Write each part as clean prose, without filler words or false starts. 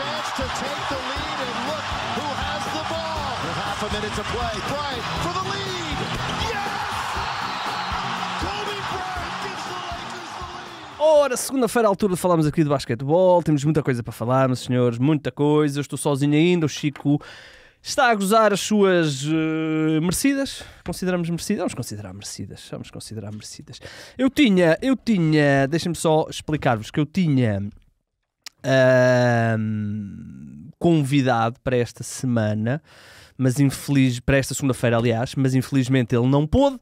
chance to take the lead, and look who has the ball. With half a minute to play. Bryant for the lead. Yes! Kobe Bryant gives the Lakers the lead. Ora, segunda-feira, à altura de falarmos aqui de basquetebol. Temos muita coisa para falar, meus senhores, muita coisa. Eu estou sozinho ainda, o Chico está a gozar as suas merecidas. Consideramos merecidas? Vamos considerar merecidas. Eu tinha, deixem-me só explicar-vos que eu tinha convidado para esta semana, mas para esta segunda-feira, aliás, mas infelizmente ele não pôde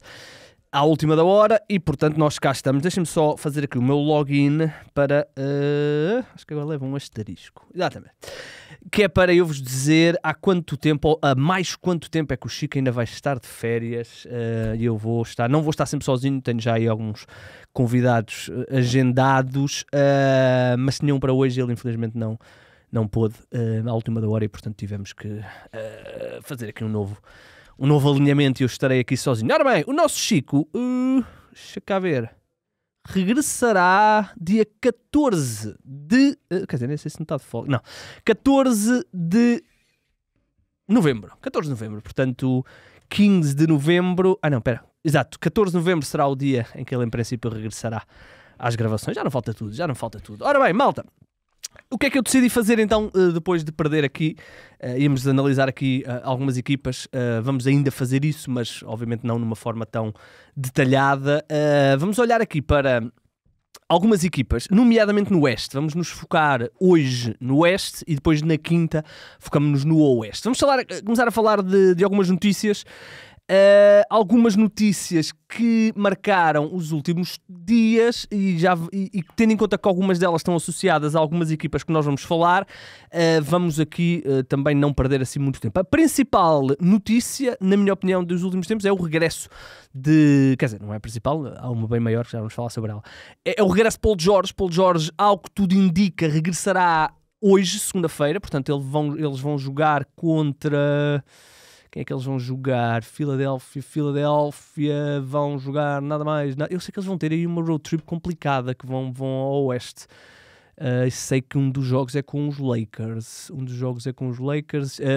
à última da hora e, portanto, nós cá estamos. Deixem-me só fazer aqui o meu login para... acho que agora leva um asterisco. Exatamente. Que é para eu vos dizer há quanto tempo, há mais quanto tempo é que o Chico ainda vai estar de férias. E eu não vou estar sempre sozinho, tenho já aí alguns convidados agendados, mas tinha um para hoje, ele infelizmente não pôde à última da hora e, portanto, tivemos que fazer aqui um novo alinhamento e eu estarei aqui sozinho. Ora bem, o nosso Chico, deixa cá ver, regressará dia 14 de... quer dizer, nem sei se não está de folga. Não, 14 de novembro. 14 de novembro, portanto, 15 de novembro... Ah não, espera. Exato, 14 de novembro será o dia em que ele, em princípio, regressará às gravações. Já não falta tudo. Ora bem, malta. O que é que eu decidi fazer então depois de perder aqui? Íamos analisar aqui algumas equipas, vamos ainda fazer isso, mas obviamente não numa forma tão detalhada. Vamos olhar aqui para algumas equipas, nomeadamente no Oeste. Vamos nos focar hoje no Oeste e depois na quinta focamos-nos no Oeste. Vamos começar a falar de algumas notícias. Algumas notícias que marcaram os últimos dias e tendo em conta que algumas delas estão associadas a algumas equipas que nós vamos falar, vamos aqui também não perder assim muito tempo. A principal notícia, na minha opinião, dos últimos tempos é o regresso quer dizer, não é a principal, há uma bem maior que já vamos falar sobre ela. É o regresso de Paul George. Paul George, ao que tudo indica, regressará hoje, segunda-feira, portanto eles vão jogar contra... Quem é que eles vão jogar? Filadélfia, vão jogar nada mais. Eu sei que eles vão ter aí uma road trip complicada, que vão ao Oeste. Sei que um dos jogos é com os Lakers.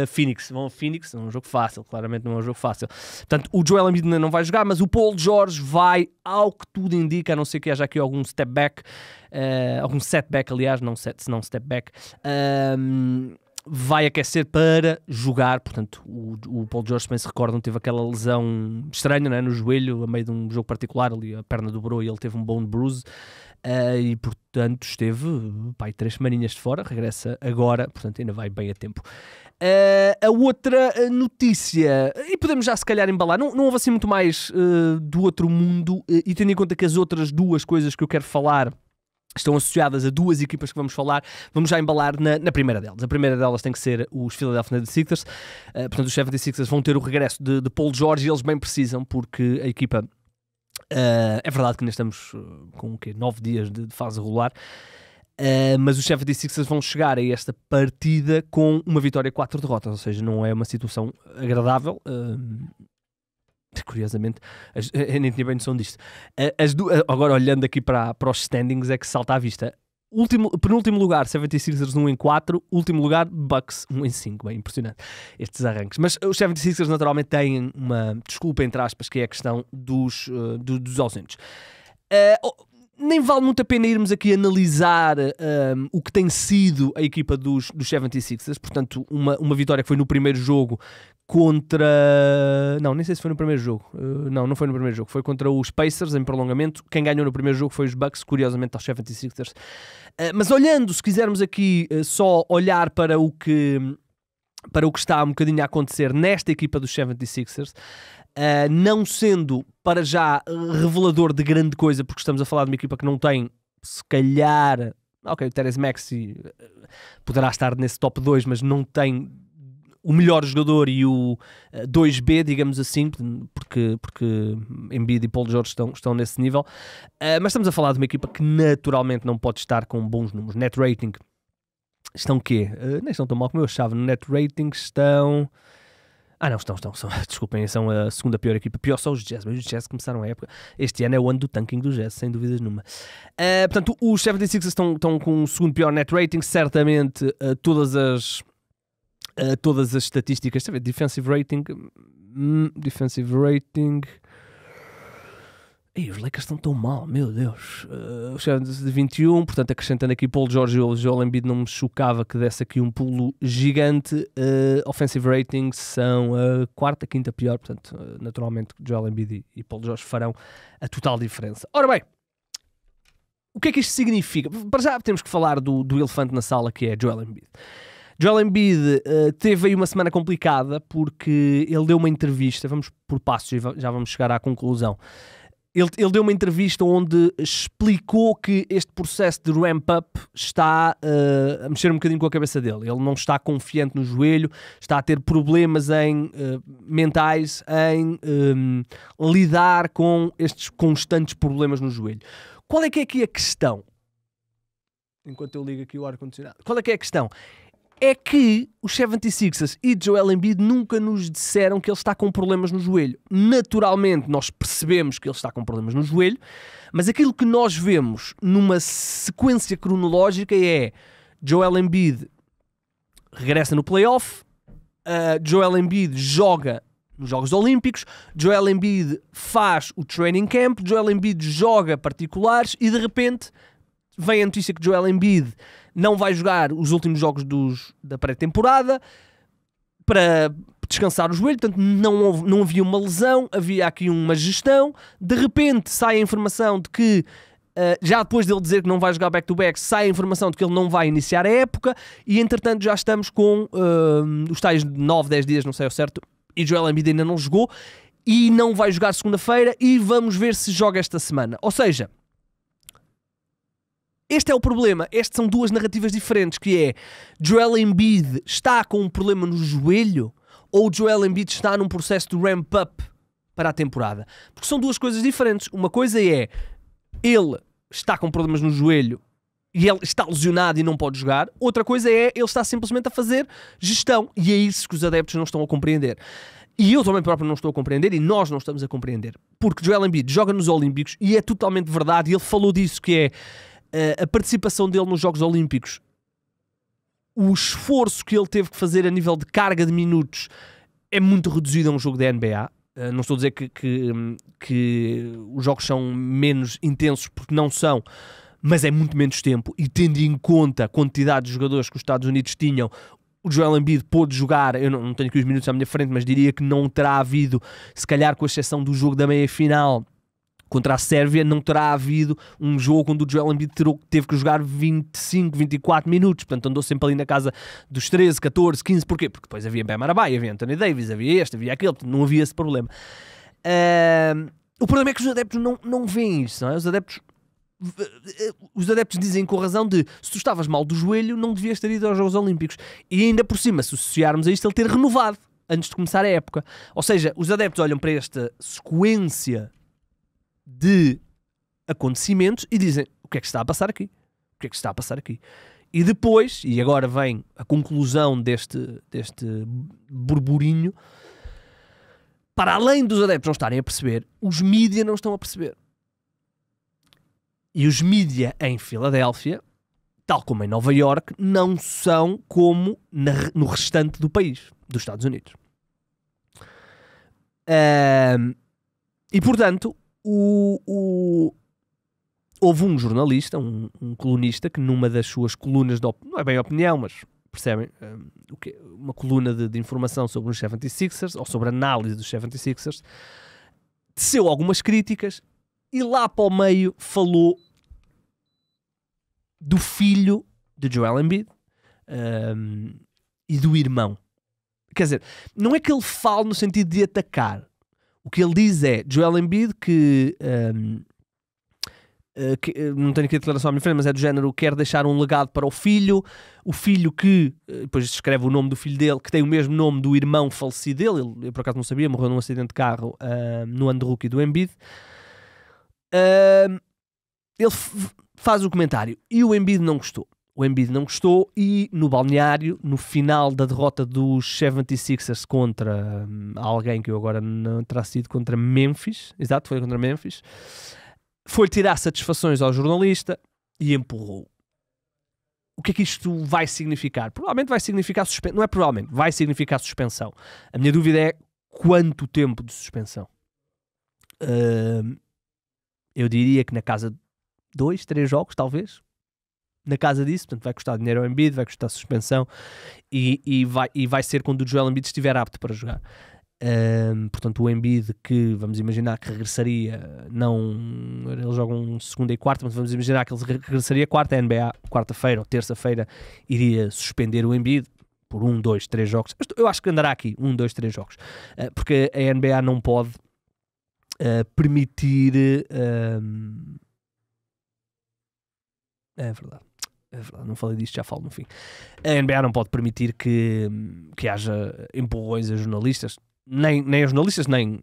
Phoenix, vão a Phoenix, não é um jogo fácil, claramente não é um jogo fácil. Portanto, o Joel Embiid não vai jogar, mas o Paul George vai, ao que tudo indica, a não ser que haja aqui algum step back, algum setback, aliás, não step back, vai aquecer para jogar. Portanto, o Paul George, se recordam, teve aquela lesão estranha, não é? No joelho, a meio de um jogo particular, ali a perna dobrou e ele teve um bone bruise, e portanto esteve 3 semaninhas de fora, regressa agora, portanto ainda vai bem a tempo. A outra notícia, e podemos já se calhar embalar, não houve assim muito mais do outro mundo, e tendo em conta que as outras duas coisas que eu quero falar estão associadas a duas equipas que vamos falar, vamos já embalar na primeira delas. A primeira delas tem que ser os Philadelphia 76ers. Portanto, os 76ers vão ter o regresso de Paul George e eles bem precisam, porque a equipa... é verdade que ainda estamos com 9 dias de fase regular, mas os 76ers vão chegar a esta partida com uma vitória e 4 derrotas, ou seja, não é uma situação agradável. Curiosamente, eu nem tinha bem noção disto. Agora, olhando aqui para os standings, é que salta à vista. Penúltimo lugar, 76ers 1-4. Último lugar, Bucks 1-5. Bem impressionante estes arranques. Mas os 76ers naturalmente têm uma desculpa, entre aspas, que é a questão dos ausentes. Nem vale muito a pena irmos aqui analisar o que tem sido a equipa dos 76ers. Portanto, uma vitória que foi no primeiro jogo contra... Não, nem sei se foi no primeiro jogo. Não foi no primeiro jogo. Foi contra os Pacers em prolongamento. Quem ganhou no primeiro jogo foi os Bucks, curiosamente aos 76ers. Mas olhando, se quisermos aqui só olhar para o que está um bocadinho a acontecer nesta equipa dos 76ers, não sendo para já revelador de grande coisa, porque estamos a falar de uma equipa que não tem, se calhar... Ok, o Therese Maxey poderá estar nesse top 2, mas não tem o melhor jogador e o 2B, digamos assim, porque Embiid e Paul George estão nesse nível. Mas estamos a falar de uma equipa que naturalmente não pode estar com bons números. Net rating estão o quê? Nem estão tão mal como eu achava. No net rating estão... Não, estão. Desculpem, são a segunda pior equipa. Pior são os Jazz, mas os Jazz começaram a época. Este ano é o ano do tanking do Jazz, sem dúvidas nenhuma. Portanto, os 76ers estão com o segundo pior net rating. Certamente todas as estatísticas. Defensive rating. E os Lakers estão tão mal, meu Deus. Os Cavs de 21, portanto, acrescentando aqui Paul George e o Joel Embiid, não me chocava que desse aqui um pulo gigante. Offensive ratings são a quarta, quinta pior, portanto, naturalmente, Joel Embiid e Paul George farão a total diferença. Ora bem, o que é que isto significa? Para já temos que falar do elefante na sala, que é Joel Embiid. Joel Embiid teve aí uma semana complicada porque ele deu uma entrevista, vamos por passos e já vamos chegar à conclusão. Ele deu uma entrevista onde explicou que este processo de ramp-up está a mexer um bocadinho com a cabeça dele. Ele não está confiante no joelho, está a ter problemas mentais em lidar com estes constantes problemas no joelho. Qual é que é aqui a questão? Enquanto eu ligo aqui o ar-condicionado. Qual é que é a questão? É que os 76ers e Joel Embiid nunca nos disseram que ele está com problemas no joelho. Naturalmente, nós percebemos que ele está com problemas no joelho, mas aquilo que nós vemos numa sequência cronológica é Joel Embiid regressa no playoff, Joel Embiid joga nos Jogos Olímpicos, Joel Embiid faz o training camp, Joel Embiid joga particulares e de repente vem a notícia que Joel Embiid não vai jogar os últimos jogos da pré-temporada para descansar o joelho, portanto não havia uma lesão, havia aqui uma gestão. De repente sai a informação de que, já depois dele dizer que não vai jogar back-to-back, sai a informação de que ele não vai iniciar a época e entretanto já estamos com os tais 9, 10 dias, não sei ao certo, e Joel Embiid ainda não jogou e não vai jogar segunda-feira e vamos ver se joga esta semana. Ou seja, este é o problema. Estas são duas narrativas diferentes, que é Joel Embiid está com um problema no joelho ou Joel Embiid está num processo de ramp-up para a temporada. Porque são duas coisas diferentes. Uma coisa é ele está com problemas no joelho e ele está lesionado e não pode jogar. Outra coisa é ele está simplesmente a fazer gestão. E é isso que os adeptos não estão a compreender. E eu também próprio não estou a compreender e nós não estamos a compreender. Porque Joel Embiid joga nos Olímpicos e é totalmente verdade. E ele falou disso, que é a participação dele nos Jogos Olímpicos, o esforço que ele teve que fazer a nível de carga de minutos é muito reduzido a um jogo da NBA. Não estou a dizer que os jogos são menos intensos, porque não são, mas é muito menos tempo. E tendo em conta a quantidade de jogadores que os Estados Unidos tinham, o Joel Embiid pôde jogar, eu não tenho aqui os minutos à minha frente, mas diria que não terá havido, se calhar com exceção do jogo da meia-final, contra a Sérvia, não terá havido um jogo onde o Joel Embiid teve que jogar 25, 24 minutos. Portanto, andou sempre ali na casa dos 13, 14, 15. Porquê? Porque depois havia Bam Adebayo, havia Anthony Davis, havia este, havia aquele. Portanto, não havia esse problema. O problema é que os adeptos não veem isso, não é? Os adeptos dizem com razão de se tu estavas mal do joelho, não devias ter ido aos Jogos Olímpicos. E ainda por cima, se associarmos a isto, ele ter renovado antes de começar a época. Ou seja, os adeptos olham para esta sequência de acontecimentos e dizem: o que é que está a passar aqui? O que é que está a passar aqui? E depois, e agora vem a conclusão deste burburinho, para além dos adeptos não estarem a perceber, os mídia não estão a perceber. E os mídia em Filadélfia, tal como em Nova Iorque, não são como no restante do país, dos Estados Unidos. E portanto, houve um jornalista, um colunista, que numa das suas colunas, não é bem opinião, mas percebem, uma coluna de informação sobre os 76ers, ou sobre análise dos 76ers, teceu algumas críticas e lá para o meio falou do filho de Joel Embiid e do irmão. Quer dizer, não é que ele fale no sentido de atacar. O que ele diz é Joel Embiid que não tenho aqui a declaração à minha frente, mas é do género, quer deixar um legado para o filho que, depois escreve o nome do filho dele, que tem o mesmo nome do irmão falecido dele. Eu por acaso não sabia, morreu num acidente de carro no ano de rookie do Embiid. Ele faz o comentário e o Embiid não gostou. O Embiid não gostou e no balneário, no final da derrota dos 76ers contra alguém que eu agora não terá sido, contra Memphis, exato, foi contra Memphis, foi tirar satisfações ao jornalista e empurrou. O que é que isto vai significar? Provavelmente vai significar suspensão. Não é provavelmente, vai significar suspensão. A minha dúvida é quanto tempo de suspensão. Eu diria que na casa de 2, 3 jogos, talvez. Na casa disso, portanto vai custar dinheiro ao Embiid, vai custar suspensão e vai ser quando o Joel Embiid estiver apto para jogar. Portanto o Embiid, que vamos imaginar que regressaria, eles jogam segunda e quarta, mas vamos imaginar que ele regressaria quarta, a NBA quarta-feira ou terça-feira iria suspender o Embiid por 1, 2, 3 jogos. Eu acho que andará aqui 1, 2, 3 jogos, porque a NBA não pode permitir... É verdade, não falei disto, já falo no fim. A NBA não pode permitir que haja empurrões a jornalistas, nem a jornalistas, nem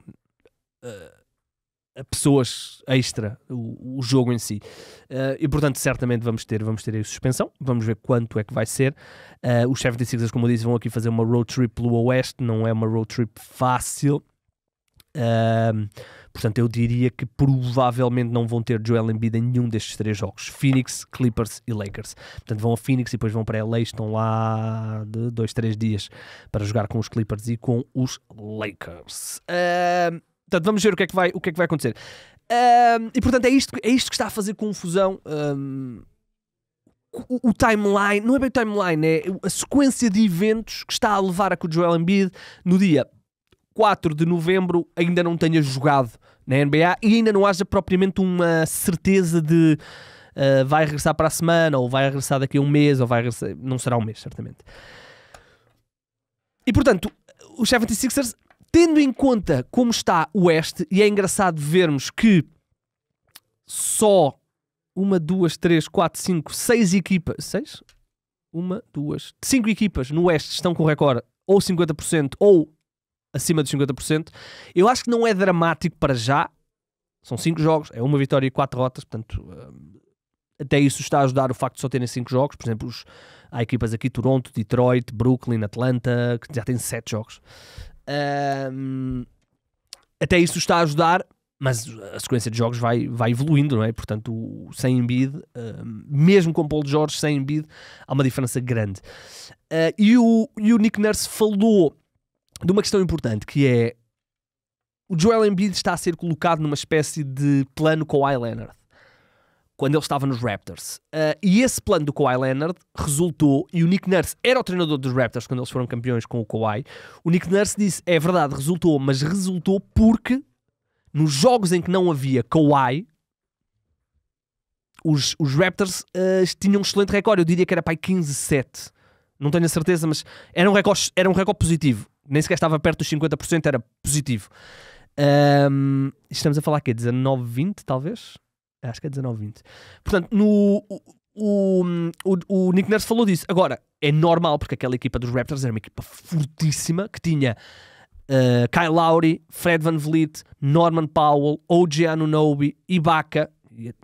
a pessoas extra, o jogo em si. E portanto, certamente vamos ter aí suspensão. Vamos ver quanto é que vai ser. Os 76ers, como eu disse, vão aqui fazer uma road trip pelo Oeste, não é uma road trip fácil. Portanto, eu diria que provavelmente não vão ter Joel Embiid em nenhum destes 3 jogos: Phoenix, Clippers e Lakers. Portanto, vão a Phoenix e depois vão para LA, estão lá de 2, 3 dias para jogar com os Clippers e com os Lakers. Portanto, vamos ver o que é que vai acontecer. E portanto, é isto que está a fazer confusão. O timeline, não é bem o timeline, é a sequência de eventos que está a levar a que o Joel Embiid, no dia 4 de novembro, ainda não tenha jogado na NBA e ainda não haja propriamente uma certeza de vai regressar para a semana, ou vai regressar daqui a um mês, ou vai regressar... Não será um mês, certamente. E portanto, os 76ers, tendo em conta como está o Oeste, e é engraçado vermos que só 6 equipas, 6? 5 equipas no Oeste estão com recorde ou 50% ou acima de 50%. Eu acho que não é dramático para já. São 5 jogos, é uma vitória e 4 derrotas, portanto até isso está a ajudar o facto de só terem 5 jogos. Por exemplo, há equipas aqui: Toronto, Detroit, Brooklyn, Atlanta, que já têm 7 jogos. Até isso está a ajudar, mas a sequência de jogos vai evoluindo, não é? Portanto, sem Embiid, mesmo com Paul George, sem Embiid, há uma diferença grande. E o Nick Nurse falou de uma questão importante, que é: o Joel Embiid está a ser colocado numa espécie de plano Kawhi Leonard, quando ele estava nos Raptors. E esse plano do Kawhi Leonard resultou, e o Nick Nurse era o treinador dos Raptors quando eles foram campeões com o Kawhi. O Nick Nurse disse: é verdade, resultou, mas resultou porque nos jogos em que não havia Kawhi, os Raptors tinham um excelente recorde. Eu diria que era para aí 15-7. Não tenho a certeza, mas era um recorde positivo. Nem sequer estava perto dos 50%, era positivo. Estamos a falar que é 19-20, talvez? Acho que é 19-20. Portanto, o Nick Nurse falou disso. Agora, é normal, porque aquela equipa dos Raptors era uma equipa fortíssima, que tinha Kyle Lowry, Fred VanVleet, Norman Powell, OG Anunoby, Ibaka,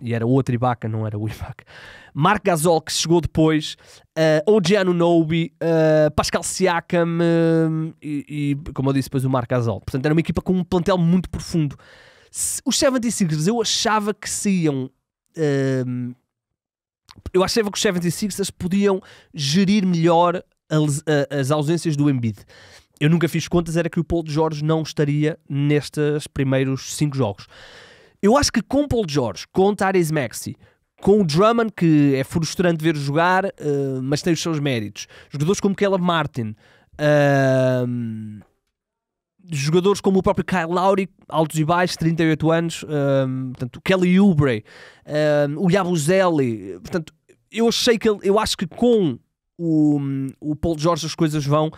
e era outro Ibaka, não era o Ibaka, Marc Gasol, que chegou depois, OG Anunoby, Pascal Siakam e, como eu disse, depois o Marc Gasol. Portanto, era uma equipa com um plantel muito profundo. Os 76ers, eu achava que se iam... eu achava que os 76ers podiam gerir melhor as ausências do Embiid. Eu nunca fiz contas, era que o Paul George não estaria nestes primeiros 5 jogos. Eu acho que com Paul George, com Tyrese Maxey, com o Drummond, que é frustrante ver jogar, mas tem os seus méritos, jogadores como Caleb Martin, jogadores como o próprio Kyle Lowry, altos e baixos, 38 anos, portanto, Kelly Oubre, o Yabusele, portanto, eu acho que com o Paul George as coisas vão...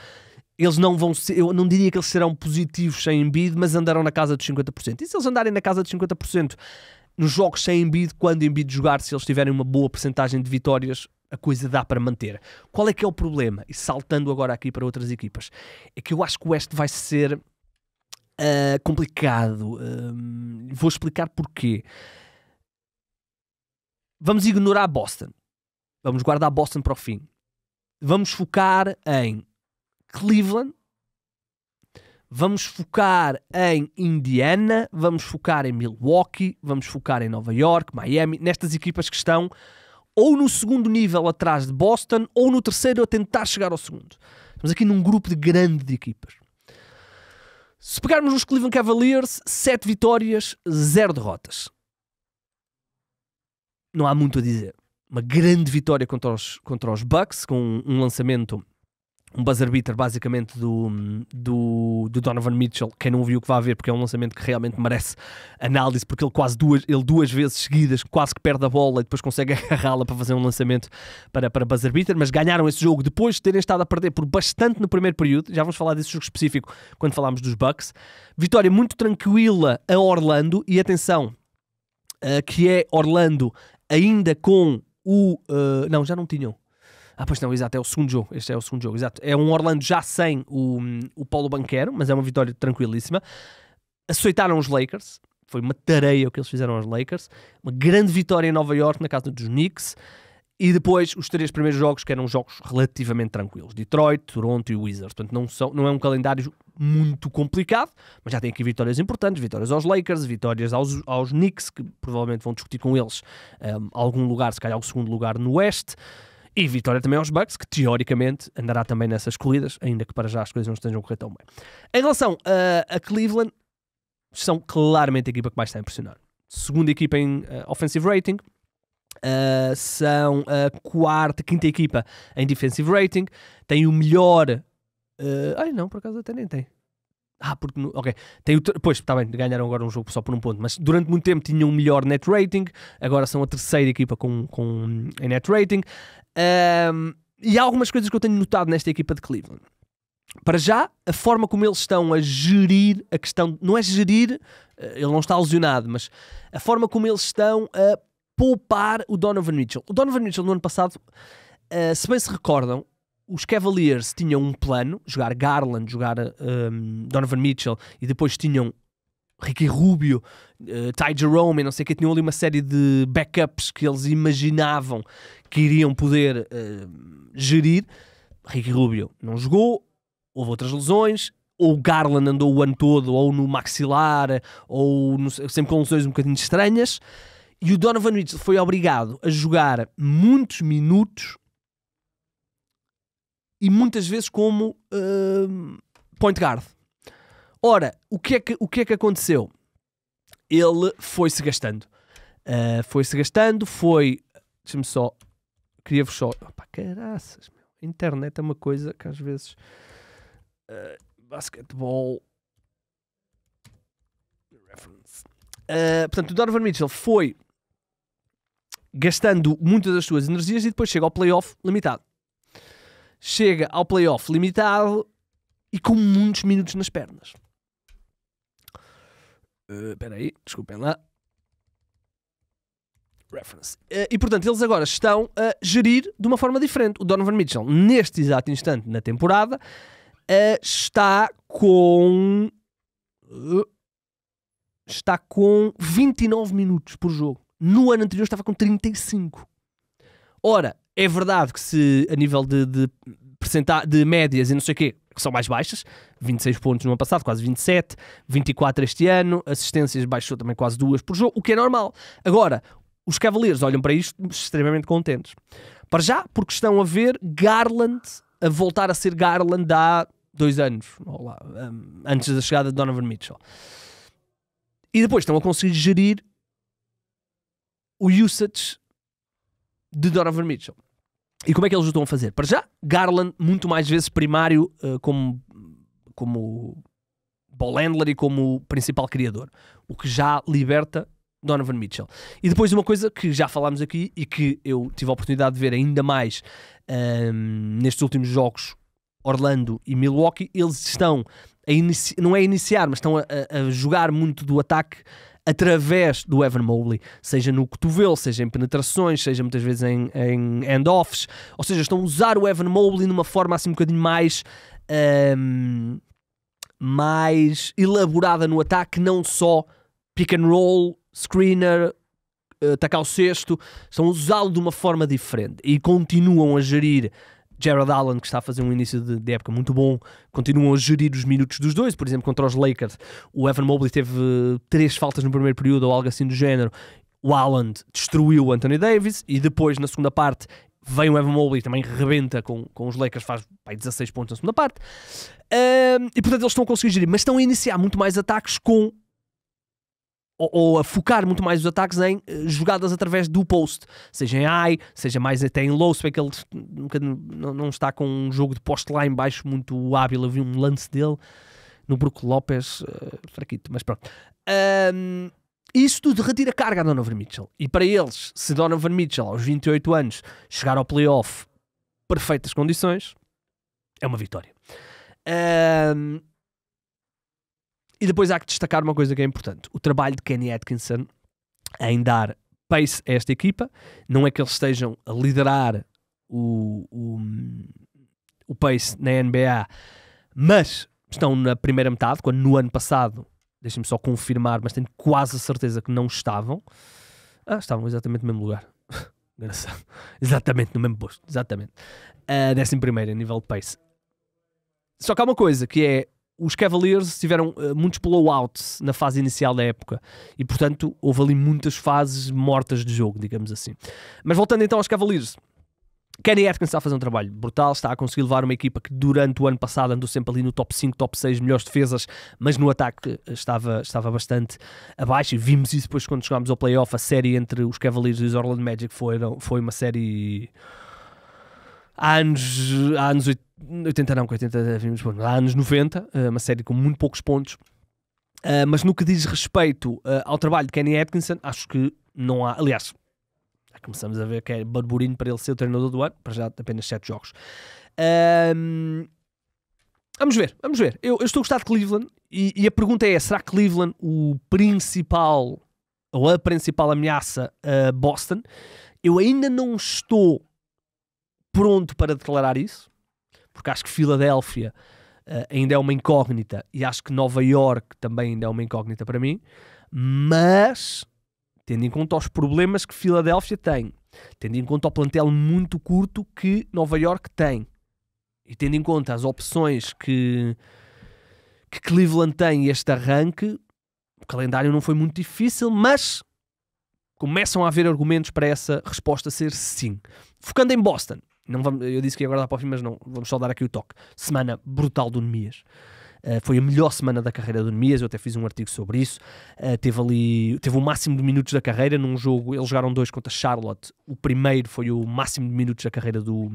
Eles não vão ser, eu não diria que eles serão positivos sem Embiid, mas andarão na casa dos 50%. E se eles andarem na casa dos 50% nos jogos sem Embiid, quando Embiid jogar, se eles tiverem uma boa percentagem de vitórias, a coisa dá para manter. Qual é que é o problema? E saltando agora aqui para outras equipas, é que eu acho que o Oeste vai ser complicado. Vou explicar porquê. Vamos ignorar Boston. Vamos guardar Boston para o fim. Vamos focar em Cleveland. Vamos focar em Indiana, vamos focar em Milwaukee, vamos focar em Nova York, Miami, nestas equipas que estão ou no segundo nível atrás de Boston ou no terceiro a tentar chegar ao segundo. Estamos aqui num grupo de grande equipas. Se pegarmos nos Cleveland Cavaliers, 7 vitórias, 0 derrotas. Não há muito a dizer. Uma grande vitória contra os Bucks, com um lançamento, um buzzer beater basicamente do Donovan Mitchell. Quem não viu que vá ver, porque é um lançamento que realmente merece análise, porque ele duas vezes seguidas quase que perde a bola e depois consegue agarrá-la para fazer um lançamento para buzzer beater, mas ganharam esse jogo depois de terem estado a perder por bastante no primeiro período. Já vamos falar desse jogo específico quando falarmos dos Bucks. Vitória muito tranquila a Orlando, e atenção, que é Orlando ainda com o... não, já não tinham. Pois não, exato, é o segundo jogo. Este é o segundo jogo, exato. É um Orlando já sem o Paulo Banchero, mas é uma vitória tranquilíssima. Aceitaram os Lakers. Foi uma tareia o que eles fizeram aos Lakers. Uma grande vitória em Nova York, na casa dos Knicks. E depois os 3 primeiros jogos, que eram jogos relativamente tranquilos. Detroit, Toronto e Wizards. Portanto, não é um calendário muito complicado, mas já tem aqui vitórias importantes. Vitórias aos Lakers, vitórias aos Knicks, que provavelmente vão discutir com eles algum lugar, se calhar o segundo lugar no Oeste. E vitória também aos Bucks, que teoricamente andará também nessas corridas, ainda que para já as coisas não estejam a correr tão bem. Em relação a Cleveland, são claramente a equipa que mais está a impressionar. Segunda equipa em offensive rating, são a quarta, quinta equipa em defensive rating, tem o melhor... não, por acaso até nem tem. Porque... Ok. Pois, está bem, ganharam agora um jogo só por um ponto, mas durante muito tempo tinham o melhor net rating, agora são a terceira equipa em net rating. E há algumas coisas que eu tenho notado nesta equipa de Cleveland. Para já, a forma como eles estão a gerir a questão... Não é gerir, ele não está lesionado, mas a forma como eles estão a poupar o Donovan Mitchell. O Donovan Mitchell no ano passado, se bem se recordam, os Cavaliers tinham um plano, jogar Garland, jogar Donovan Mitchell, e depois tinham Ricky Rubio, Ty Jerome, não sei o que, tinham ali uma série de backups que eles imaginavam que iriam poder gerir. Ricky Rubio não jogou, houve outras lesões, ou o Garland andou o ano todo, ou no maxilar, ou sempre com lesões um bocadinho estranhas, e o Donovan Mitchell foi obrigado a jogar muitos minutos e muitas vezes como point guard. Ora, o que é que aconteceu? Ele foi-se gastando. Deixa-me só... Queria-vos só... Caraças, meu. A internet é uma coisa que às vezes... basquetebol... Reference. Portanto, o Donovan Mitchell foi gastando muitas das suas energias e depois chega ao playoff limitado. Chega ao playoff limitado e com muitos minutos nas pernas. Espera aí, desculpem lá. Reference. E portanto, eles agora estão a gerir de uma forma diferente. O Donovan Mitchell, neste exato instante na temporada, está com 29 minutos por jogo. No ano anterior estava com 35. Ora, é verdade que se a nível de médias e não sei o quê, que são mais baixas, 26 pontos no ano passado, quase 27, 24 este ano, assistências baixou também quase 2 por jogo, o que é normal. Agora, os Cavaliers olham para isto extremamente contentes. Para já, porque estão a ver Garland a voltar a ser Garland há 2 anos, antes da chegada de Donovan Mitchell. E depois estão a conseguir gerir o usage de Donovan Mitchell. E como é que eles o estão a fazer? Para já, Garland muito mais vezes primário como ball handler e como principal criador, o que já liberta Donovan Mitchell. E depois uma coisa que já falámos aqui e que eu tive a oportunidade de ver ainda mais nestes últimos jogos, Orlando e Milwaukee, eles estão não é a iniciar, mas estão a jogar muito do ataque através do Evan Mobley, seja no cotovelo, seja em penetrações, seja muitas vezes em handoffs, ou seja, estão a usar o Evan Mobley numa forma assim um bocadinho mais elaborada no ataque, não só pick and roll, screener, atacar o cesto, estão a usá-lo de uma forma diferente e continuam a gerir Jared Allen, que está a fazer um início de época muito bom, continuam a gerir os minutos dos dois. Por exemplo, contra os Lakers, o Evan Mobley teve 3 faltas no primeiro período ou algo assim do género. O Allen destruiu o Anthony Davis e depois, na segunda parte, vem o Evan Mobley, também rebenta com os Lakers, faz 16 pontos na segunda parte. E portanto eles estão a conseguir gerir, mas estão a iniciar muito mais ataques ou a focar muito mais os ataques em jogadas através do post, seja em high, seja mais até em low, se bem que ele não está com um jogo de post lá em baixo muito hábil. Eu vi um lance dele no Brook Lopes, fraquito, mas pronto. Isso tudo retira carga a Donovan Mitchell, e para eles, se Donovan Mitchell aos 28 anos chegar ao playoff perfeitas condições, é uma vitória. E depois há que destacar uma coisa que é importante: o trabalho de Kenny Atkinson em dar pace a esta equipa. Não é que eles estejam a liderar o pace na NBA, mas estão na primeira metade, quando no ano passado, deixem-me só confirmar, mas tenho quase a certeza que não estavam. Estavam exatamente no mesmo lugar. Engraçado. Exatamente no mesmo posto. Exatamente. 11º em nível de pace. Só que há uma coisa, que é: os Cavaliers tiveram muitos blowouts na fase inicial da época e, portanto, houve ali muitas fases mortas de jogo, digamos assim. Mas voltando então aos Cavaliers, Kenny Atkinson está a fazer um trabalho brutal, está a conseguir levar uma equipa que durante o ano passado andou sempre ali no top 5, top 6 melhores defesas, mas no ataque estava bastante abaixo, e vimos isso depois quando chegámos ao playoff. A série entre os Cavaliers e os Orlando Magic foi uma série... Há anos 80 não, 80 vimos, há anos 90, uma série com muito poucos pontos, mas no que diz respeito ao trabalho de Kenny Atkinson, acho que não há, aliás, já começamos a ver que é burburinho para ele ser o treinador do ano, para já apenas 7 jogos. Vamos ver. Eu estou a gostar de Cleveland, e a pergunta é: será Cleveland o principal, ou a principal ameaça a Boston? Eu ainda não estou pronto para declarar isso, porque acho que Filadélfia ainda é uma incógnita, e acho que Nova York também ainda é uma incógnita para mim, mas tendo em conta os problemas que Filadélfia tem, tendo em conta o plantel muito curto que Nova York tem, e tendo em conta as opções que Cleveland tem este arranque, o calendário não foi muito difícil, mas começam a haver argumentos para essa resposta ser sim. Focando em Boston, eu disse que ia guardar para o fim, mas não, vamos só dar aqui o toque. Semana brutal do Nemias. Foi a melhor semana da carreira do Nemias, eu até fiz um artigo sobre isso. Teve o máximo de minutos da carreira num jogo. Eles jogaram 2 contra Charlotte. O primeiro foi o máximo de minutos da carreira do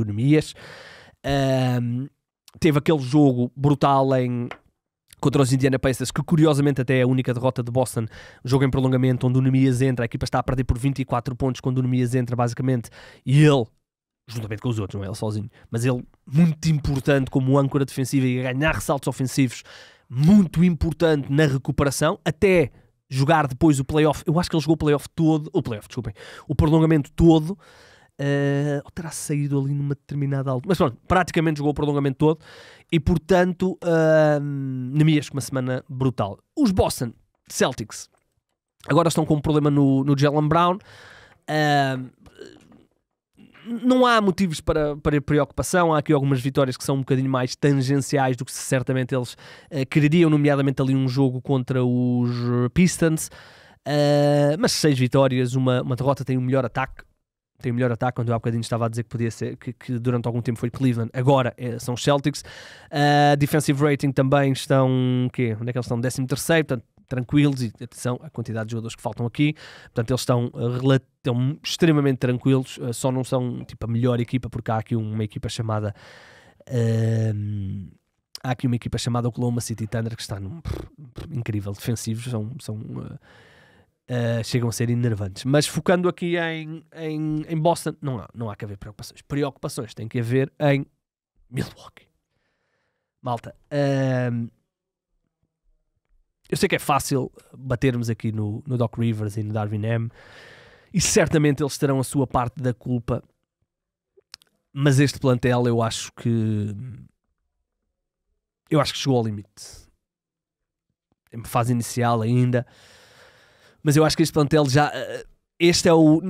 Nemias. Teve aquele jogo brutal contra os Indiana Pacers, que curiosamente até é a única derrota de Boston, jogo em prolongamento, onde o Nemias entra, a equipa está a perder por 24 pontos quando o Nemias entra, basicamente, e ele, juntamente com os outros, não é ele sozinho, mas ele, muito importante como âncora defensiva e a ganhar ressaltos ofensivos, muito importante na recuperação, até jogar depois o playoff. Eu acho que ele jogou o prolongamento todo, ou terá saído ali numa determinada altura, mas pronto, praticamente jogou o prolongamento todo, e portanto Nemias com uma semana brutal. Os Boston Celtics agora estão com um problema no Jaylen Brown. Não há motivos para preocupação. Há aqui algumas vitórias que são um bocadinho mais tangenciais do que certamente eles quereriam, nomeadamente ali um jogo contra os Pistons, mas 6 vitórias, uma derrota. Tem o melhor ataque, quando eu há bocadinho estava a dizer que podia ser, que durante algum tempo foi Cleveland, agora são os Celtics. Defensive rating também estão, onde é que eles estão? 13º, portanto tranquilos, e atenção à quantidade de jogadores que faltam aqui, portanto eles estão extremamente tranquilos, só não são tipo a melhor equipa, porque há aqui uma equipa chamada Oklahoma City Thunder, que está incrível, defensivos, chegam a ser enervantes. Mas focando aqui em Boston, não há que haver preocupações tem que haver em Milwaukee. Malta, eu sei que é fácil batermos aqui no Doc Rivers e no Darvin Ham, e certamente eles terão a sua parte da culpa, mas este plantel eu acho que chegou ao limite. Em fase inicial ainda, Mas eu acho que este plantel já... Este é o...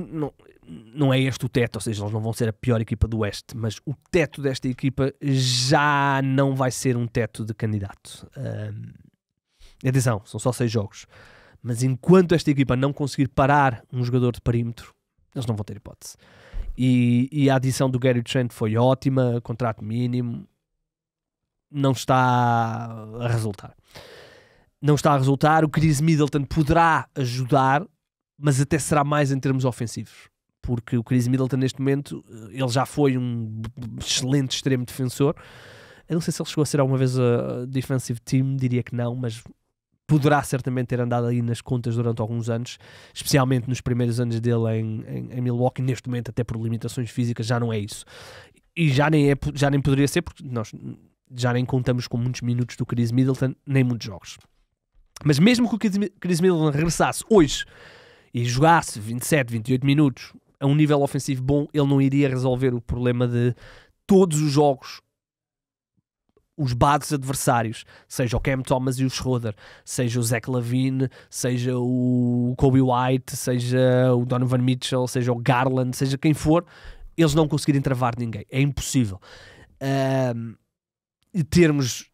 Não é este o teto, ou seja, eles não vão ser a pior equipa do Oeste, mas o teto desta equipa já não vai ser um teto de candidato. Atenção, são só 6 jogos. Mas enquanto esta equipa não conseguir parar um jogador de perímetro, eles não vão ter hipótese. E a adição do Gary Trent foi ótima, contrato mínimo, não está a resultar. Não está a resultar. O Chris Middleton poderá ajudar, mas até será mais em termos ofensivos. Porque o Chris Middleton neste momento, ele já foi um excelente extremo defensor. Eu não sei se ele chegou a ser alguma vez a defensive team, diria que não, mas poderá certamente ter andado aí nas contas durante alguns anos, especialmente nos primeiros anos dele em Milwaukee. Neste momento, até por limitações físicas, já não é isso. E já nem poderia ser, porque nós já nem contamos com muitos minutos do Chris Middleton, nem muitos jogos. Mas mesmo que o Chris Middleton regressasse hoje e jogasse 27, 28 minutos a um nível ofensivo bom, ele não iria resolver o problema de todos os jogos, os bases adversários, seja o Cam Thomas e o Schroeder, seja o Zach LaVine, seja o Kobe White, seja o Donovan Mitchell, seja o Garland, seja quem for, eles não conseguirem travar ninguém. É impossível. E termos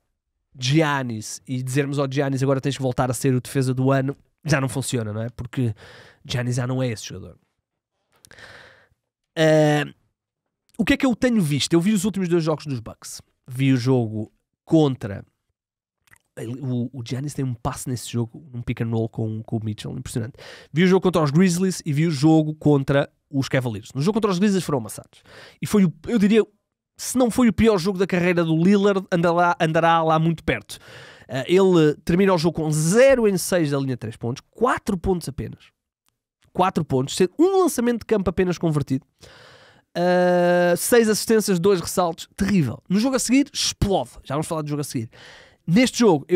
Giannis e dizermos ao Giannis agora tens que voltar a ser o defesa do ano, já não funciona, não é? Porque Giannis já não é esse jogador. O que é que eu tenho visto? Eu vi os últimos 2 jogos dos Bucks. Vi o jogo contra... O Giannis tem um passe nesse jogo, um pick and roll com o Mitchell, impressionante. Vi o jogo contra os Grizzlies e vi o jogo contra os Cavaliers. No jogo contra os Grizzlies foram amassados. E foi, eu diria, se não foi o pior jogo da carreira do Lillard, andará lá muito perto. Ele termina o jogo com 0 em 6 da linha de 3 pontos, 4 pontos apenas. 4 pontos, sendo um lançamento de campo apenas convertido. 6 assistências, 2 ressaltos, terrível. No jogo a seguir, explode. Já vamos falar do jogo a seguir. Neste jogo,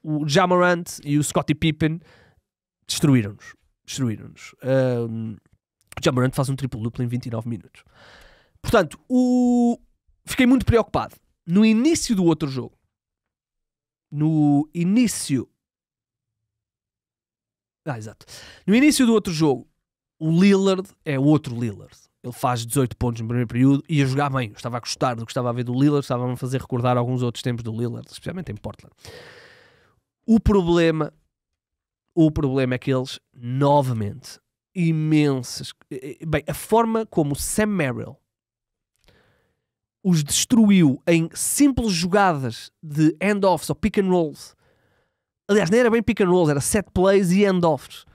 o Ja Morant e o Scottie Pippen destruíram-nos. O Ja Morant faz um triplo-duplo em 29 minutos. Portanto, fiquei muito preocupado. No início do outro jogo, no início do outro jogo, o Lillard é outro Lillard. Ele faz 18 pontos no primeiro período e ia jogar bem. Eu estava a gostar do que estava a ver do Lillard, estava a fazer recordar alguns outros tempos do Lillard, especialmente em Portland. O problema é que eles, novamente, imensas... Bem, a forma como o Sam Merrill os destruiu em simples jogadas de handoffs ou pick and rolls. Aliás, nem era bem pick and rolls, era set plays e handoffs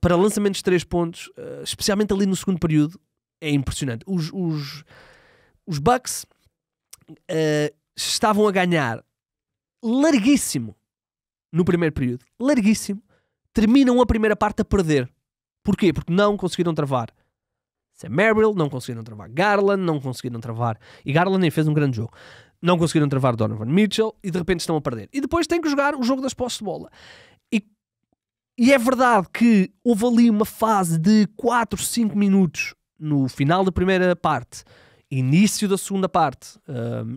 para lançamentos de 3 pontos, especialmente ali no segundo período. É impressionante. Os Bucks estavam a ganhar larguíssimo no primeiro período. Larguíssimo. Terminam a primeira parte a perder. Porquê? Porque não conseguiram travar Sam Merrill, não conseguiram travar Garland, não conseguiram travar... E Garland nem fez um grande jogo. Não conseguiram travar Donovan Mitchell e de repente estão a perder. E depois têm que jogar o jogo das posses de bola. E é verdade que houve ali uma fase de 4, 5 minutos no final da primeira parte, início da segunda parte,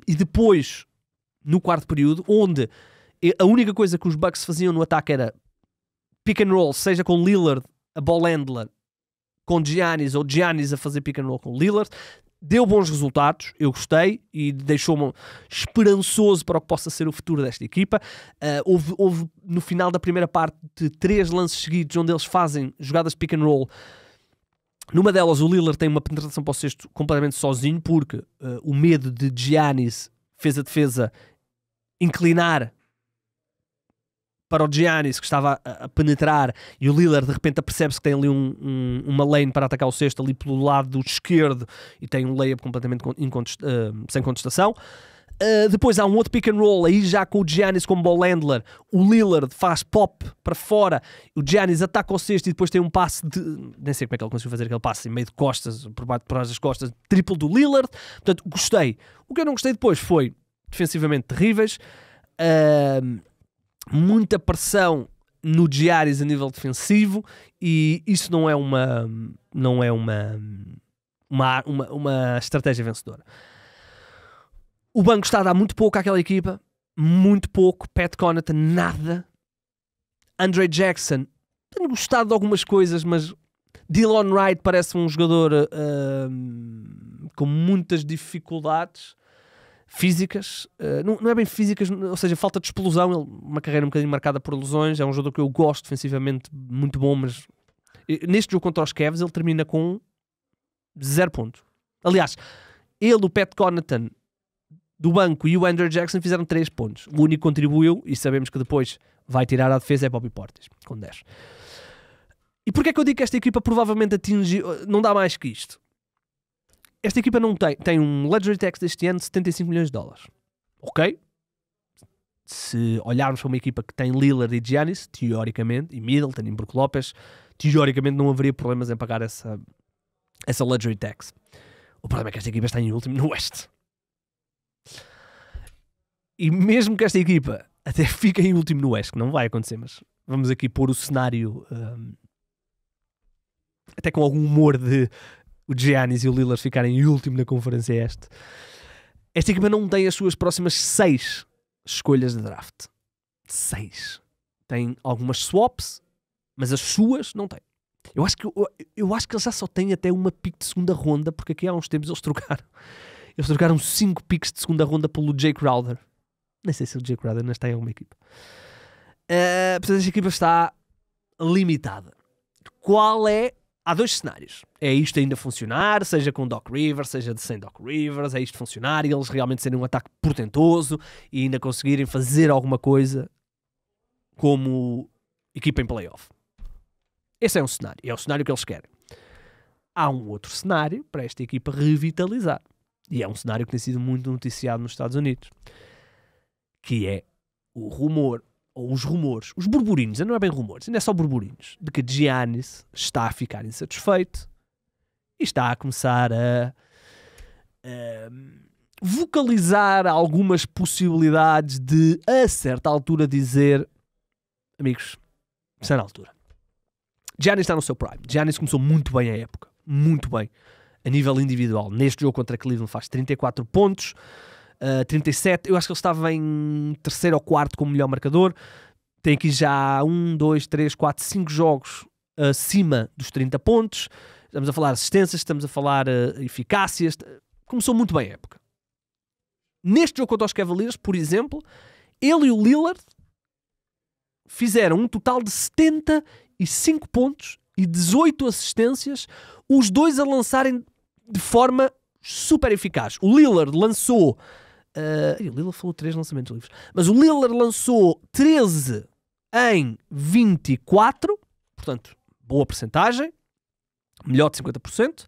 e depois no quarto período, onde a única coisa que os Bucks faziam no ataque era pick and roll, seja com Lillard, a ball handler, com Giannis, ou Giannis a fazer pick and roll com Lillard. Deu bons resultados, eu gostei e deixou-me esperançoso para o que possa ser o futuro desta equipa. Houve no final da primeira parte 3 lances seguidos onde eles fazem jogadas de pick and roll. Numa delas o Lillard tem uma penetração para o cesto completamente sozinho, porque o medo de Giannis fez a defesa inclinar para o Giannis, que estava a penetrar, e o Lillard de repente apercebe-se que tem ali uma lane para atacar o cesto ali pelo lado esquerdo e tem um layup completamente sem contestação. Depois há um outro pick and roll, aí já com o Giannis como ball handler. O Lillard faz pop para fora, o Giannis ataca o cesto e depois tem um passe de... nem sei como é que ele conseguiu fazer aquele passe em meio de costas, por trás das costas, triplo do Lillard. Portanto, gostei. O que eu não gostei depois foi defensivamente terríveis, muita pressão no Giannis a nível defensivo, e isso não é uma estratégia vencedora. O banco está a dar muito pouco àquela equipa, muito pouco. Pat Connaughton, nada. Andre Jackson, tenho gostado de algumas coisas, mas Dylan Wright parece um jogador com muitas dificuldades físicas, não é bem físicas, ou seja, falta de explosão. Ele, uma carreira um bocadinho marcada por lesões, é um jogador que eu gosto defensivamente, muito bom, mas neste jogo contra os Cavs ele termina com 0 pontos. Aliás, ele, o Pat Connaughton do banco e o Andrew Jackson fizeram 3 pontos. O único que contribuiu, e sabemos que depois vai tirar a defesa, é Bobby Portis, com 10. E porquê é que eu digo que esta equipa provavelmente atinge, não dá mais que isto? Esta equipa não tem um luxury tax deste ano de 75 milhões de dólares. Ok? Se olharmos para uma equipa que tem Lillard e Giannis, teoricamente, e Middleton e Brook Lopez, teoricamente não haveria problemas em pagar essa luxury tax. O problema é que esta equipa está em último no Oeste. E mesmo que esta equipa até fique em último no Oeste, que não vai acontecer, mas vamos aqui pôr o cenário até com algum humor de o Giannis e o Lillard ficarem em último na Conferência Este. Esta equipa não tem as suas próximas 6 escolhas de draft. 6. Tem algumas swaps, mas as suas não tem. Eu acho que eles já só têm até uma pick de segunda ronda, porque aqui há uns tempos eles trocaram 5 picks de segunda ronda pelo Jay Crowder. Nem sei se o Jay Crowder ainda está em alguma equipa. Portanto, esta equipa está limitada. Há 2 cenários. É isto ainda funcionar, seja com Doc Rivers, seja sem Doc Rivers, é isto funcionar e eles realmente serem um ataque portentoso e ainda conseguirem fazer alguma coisa como equipa em playoff. Esse é um cenário. É o cenário que eles querem. Há um outro cenário para esta equipa revitalizar. E é um cenário que tem sido muito noticiado nos Estados Unidos. Que é o rumor, ou os rumores, os burburinhos, não é bem rumores, ainda é só burburinhos, de que Giannis está a ficar insatisfeito e está a começar a vocalizar algumas possibilidades de, a certa altura, dizer: amigos, está na altura. Giannis está no seu prime. Giannis começou muito bem a época. Muito bem. A nível individual. Neste jogo contra Cleveland faz 34 pontos. 37. Eu acho que ele estava em terceiro ou quarto como melhor marcador. Tem aqui já 1, 2, 3, 4, 5 jogos acima dos 30 pontos. Estamos a falar assistências, estamos a falar eficácias. Começou muito bem a época. Neste jogo contra os Cavaliers, por exemplo, ele e o Lillard fizeram um total de 75 pontos e 18 assistências, os dois a lançarem de forma super eficaz. O Lillard lançou... o Lillard falou 3 lançamentos livres. Mas o Lillard lançou 13 em 24, portanto, boa percentagem, melhor de 50%.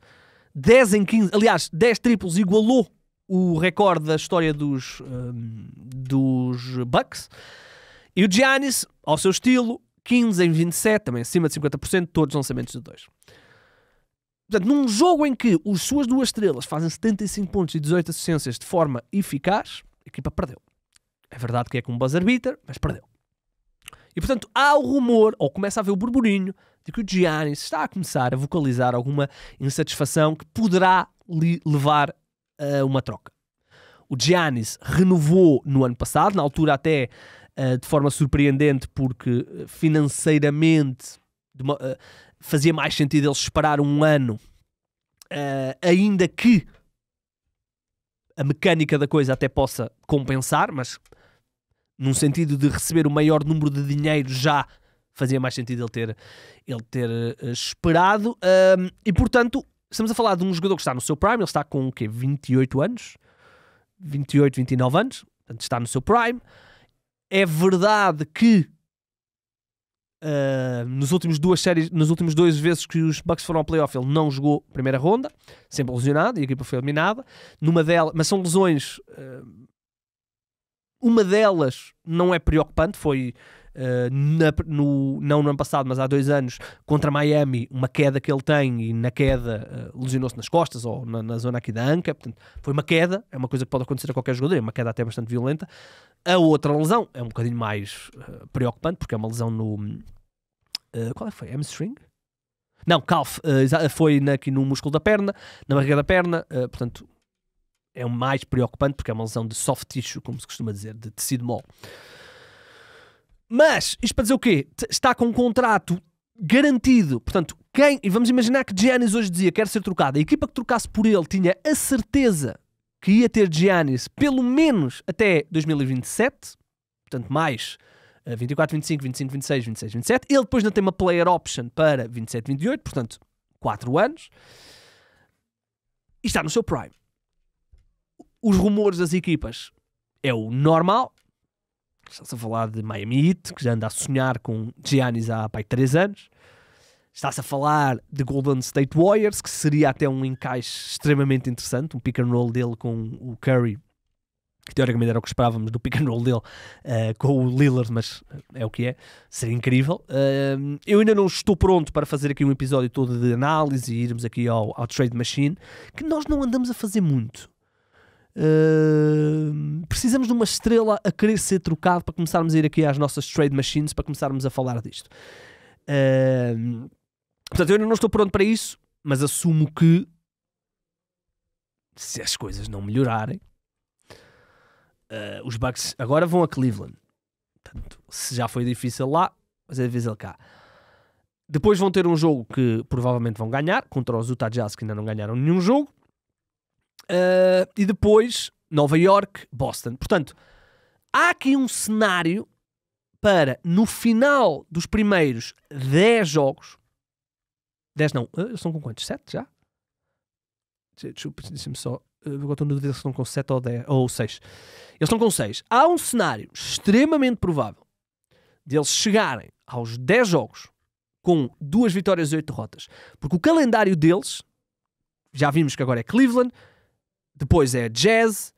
10 em 15, aliás, 10 triplos igualou o recorde da história dos Bucks. E o Giannis, ao seu estilo, 15 em 27, também acima de 50%, todos lançamentos de 2. Portanto, num jogo em que as suas 2 estrelas fazem 75 pontos e 18 assistências de forma eficaz, a equipa perdeu. É verdade que é com um buzzer beater, mas perdeu. E, portanto, há o rumor, ou começa a haver o burburinho, de que o Giannis está a começar a vocalizar alguma insatisfação que poderá levar a uma troca. O Giannis renovou no ano passado, na altura até de forma surpreendente, porque financeiramente fazia mais sentido eles esperar um ano, ainda que a mecânica da coisa até possa compensar, mas num sentido de receber o maior número de dinheiro já fazia mais sentido ele ter esperado. E portanto, estamos a falar de um jogador que está no seu prime. Ele está com o quê? 28 anos? 28, 29 anos. Portanto, está no seu prime. É verdade que nas últimas 2 vezes que os Bucks foram ao playoff, ele não jogou a primeira ronda, sempre lesionado, e a equipa foi eliminada. Mas são lesões... uma delas não é preocupante, foi não no ano passado, mas há 2 anos, contra Miami, uma queda que ele tem, e na queda lesionou-se nas costas ou na zona aqui da anca. Portanto, foi uma queda, é uma coisa que pode acontecer a qualquer jogador, é uma queda até bastante violenta. A outra lesão é um bocadinho mais preocupante, porque é uma lesão no... qual é que foi? Hamstring? Não, calf. Foi aqui no músculo da perna, na barriga da perna, portanto... é o mais preocupante porque é uma lesão de soft tissue, como se costuma dizer, de tecido mole. Mas, isto para dizer o quê? Está com um contrato garantido. Portanto, e vamos imaginar que Giannis hoje dizia que quer ser trocado. A equipa que trocasse por ele tinha a certeza que ia ter Giannis pelo menos até 2027. Portanto, mais 24, 25, 25, 26, 26, 27. Ele depois ainda tem uma player option para 27, 28. Portanto, 4 anos. E está no seu prime. Os rumores das equipas é o normal. Está-se a falar de Miami Heat, que já anda a sonhar com Giannis há 3 anos. Está-se a falar de Golden State Warriors, que seria até um encaixe extremamente interessante. Um pick and roll dele com o Curry, que teoricamente era o que esperávamos do pick and roll dele com o Lillard, mas é o que é. Seria incrível. Eu ainda não estou pronto para fazer aqui um episódio todo de análise e irmos aqui ao Trade Machine, que nós não andamos a fazer muito. Precisamos de uma estrela a querer ser trocado para começarmos a ir aqui às nossas trade machines, para começarmos a falar disto. Portanto, eu ainda não estou pronto para isso, mas assumo que se as coisas não melhorarem, os Bucks agora vão a Cleveland. Portanto, se já foi difícil lá, mas é difícil cá. Depois vão ter um jogo que provavelmente vão ganhar contra os Utah Jazz, que ainda não ganharam nenhum jogo. E depois Nova York, Boston. Portanto, há aqui um cenário para no final dos primeiros 10 jogos, 10 não, eles estão com quantos? 7 já? Deixa-me só, agora estou na dúvida se estão com 7 ou 10 ou 6. Eles estão com 6. Há um cenário extremamente provável de eles chegarem aos 10 jogos com 2 vitórias e 8 derrotas, porque o calendário deles, já vimos que agora é Cleveland, depois é Jazz,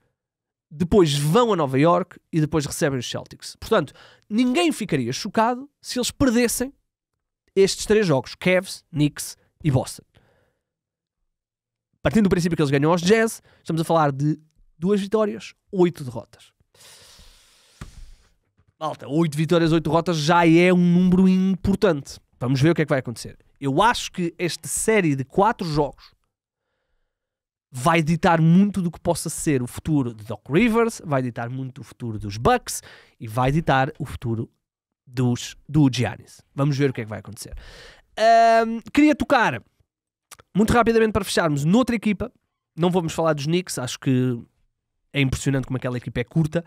depois vão a Nova York e depois recebem os Celtics. Portanto, ninguém ficaria chocado se eles perdessem estes 3 jogos, Cavs, Knicks e Boston. Partindo do princípio que eles ganham aos Jazz, estamos a falar de 2 vitórias, 8 derrotas. Malta, 8 vitórias, 8 derrotas já é um número importante. Vamos ver o que é que vai acontecer. Eu acho que esta série de 4 jogos vai ditar muito do que possa ser o futuro de Doc Rivers, vai ditar muito o futuro dos Bucks e vai ditar o futuro do Giannis. Vamos ver o que é que vai acontecer. Queria tocar muito rapidamente para fecharmos noutra equipa. Não vamos falar dos Knicks, acho que é impressionante como aquela equipa é curta,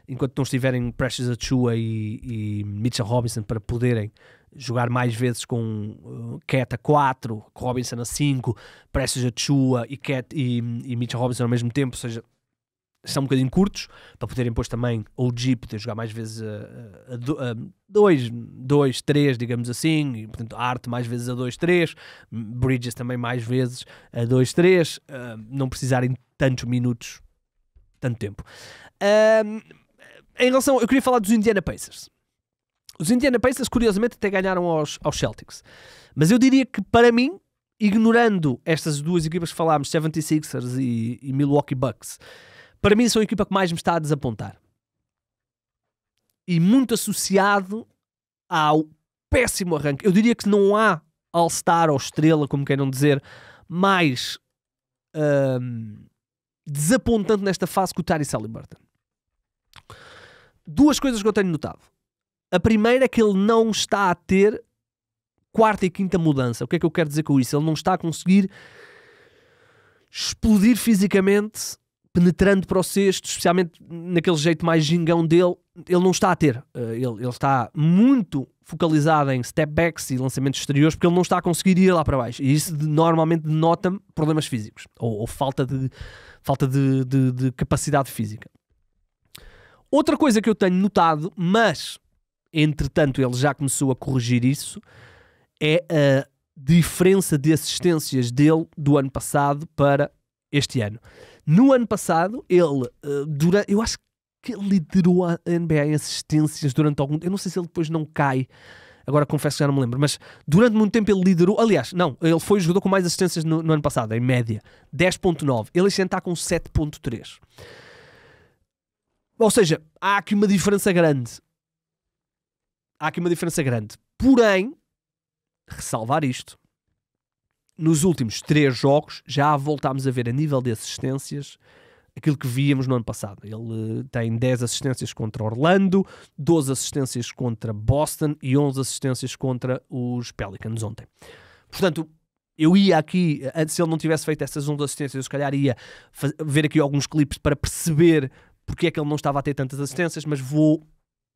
enquanto não estiverem Precious Achiuwa e Mitchell Robinson para poderem jogar mais vezes com Cat a 4, Robinson a 5, Precious Achiuwa e Mitchell Robinson ao mesmo tempo, ou seja, são um bocadinho curtos, para poderem depois também OG poder jogar mais vezes a 2, 3, digamos assim, e portanto Hart mais vezes a 2, 3, Bridges também mais vezes a 2, 3, não precisarem tantos minutos, tanto tempo. Em relação, eu queria falar dos Indiana Pacers. Os Indiana Pacers, curiosamente, até ganharam aos Celtics. Mas eu diria que, para mim, ignorando estas duas equipas que falámos, 76ers e Milwaukee Bucks, para mim são a equipa que mais me está a desapontar. E muito associado ao péssimo arranque. Eu diria que não há All-Star ou Estrela, como queiram dizer, mais desapontante nesta fase que o Tyrese Haliburton. 2 coisas que eu tenho notado. A primeira é que ele não está a ter 4ª e 5ª mudança. O que é que eu quero dizer com isso? Ele não está a conseguir explodir fisicamente, penetrando para o cesto, especialmente naquele jeito mais gingão dele. Ele não está a ter. Ele está muito focalizado em step-backs e lançamentos exteriores, porque ele não está a conseguir ir lá para baixo. E isso normalmente denota problemas físicos ou falta de capacidade física. Outra coisa que eu tenho notado, mas entretanto ele já começou a corrigir isso, é a diferença de assistências dele do ano passado para este ano. No ano passado, ele, eu acho que ele liderou a NBA em assistências durante algum tempo. Eu não sei se ele depois não cai, agora confesso que já não me lembro, mas durante muito tempo ele liderou. Aliás, não, ele foi o jogador com mais assistências no ano passado, em média, 10.9. Ele este ano está com 7.3. Ou seja, há aqui uma diferença grande. Porém, ressalvar isto, nos últimos 3 jogos já voltámos a ver a nível de assistências aquilo que víamos no ano passado. Ele tem 10 assistências contra Orlando, 12 assistências contra Boston e 11 assistências contra os Pelicans ontem. Portanto, eu ia aqui, se ele não tivesse feito essas 11 assistências, eu se calhar ia ver aqui alguns clipes para perceber porque é que ele não estava a ter tantas assistências, mas vou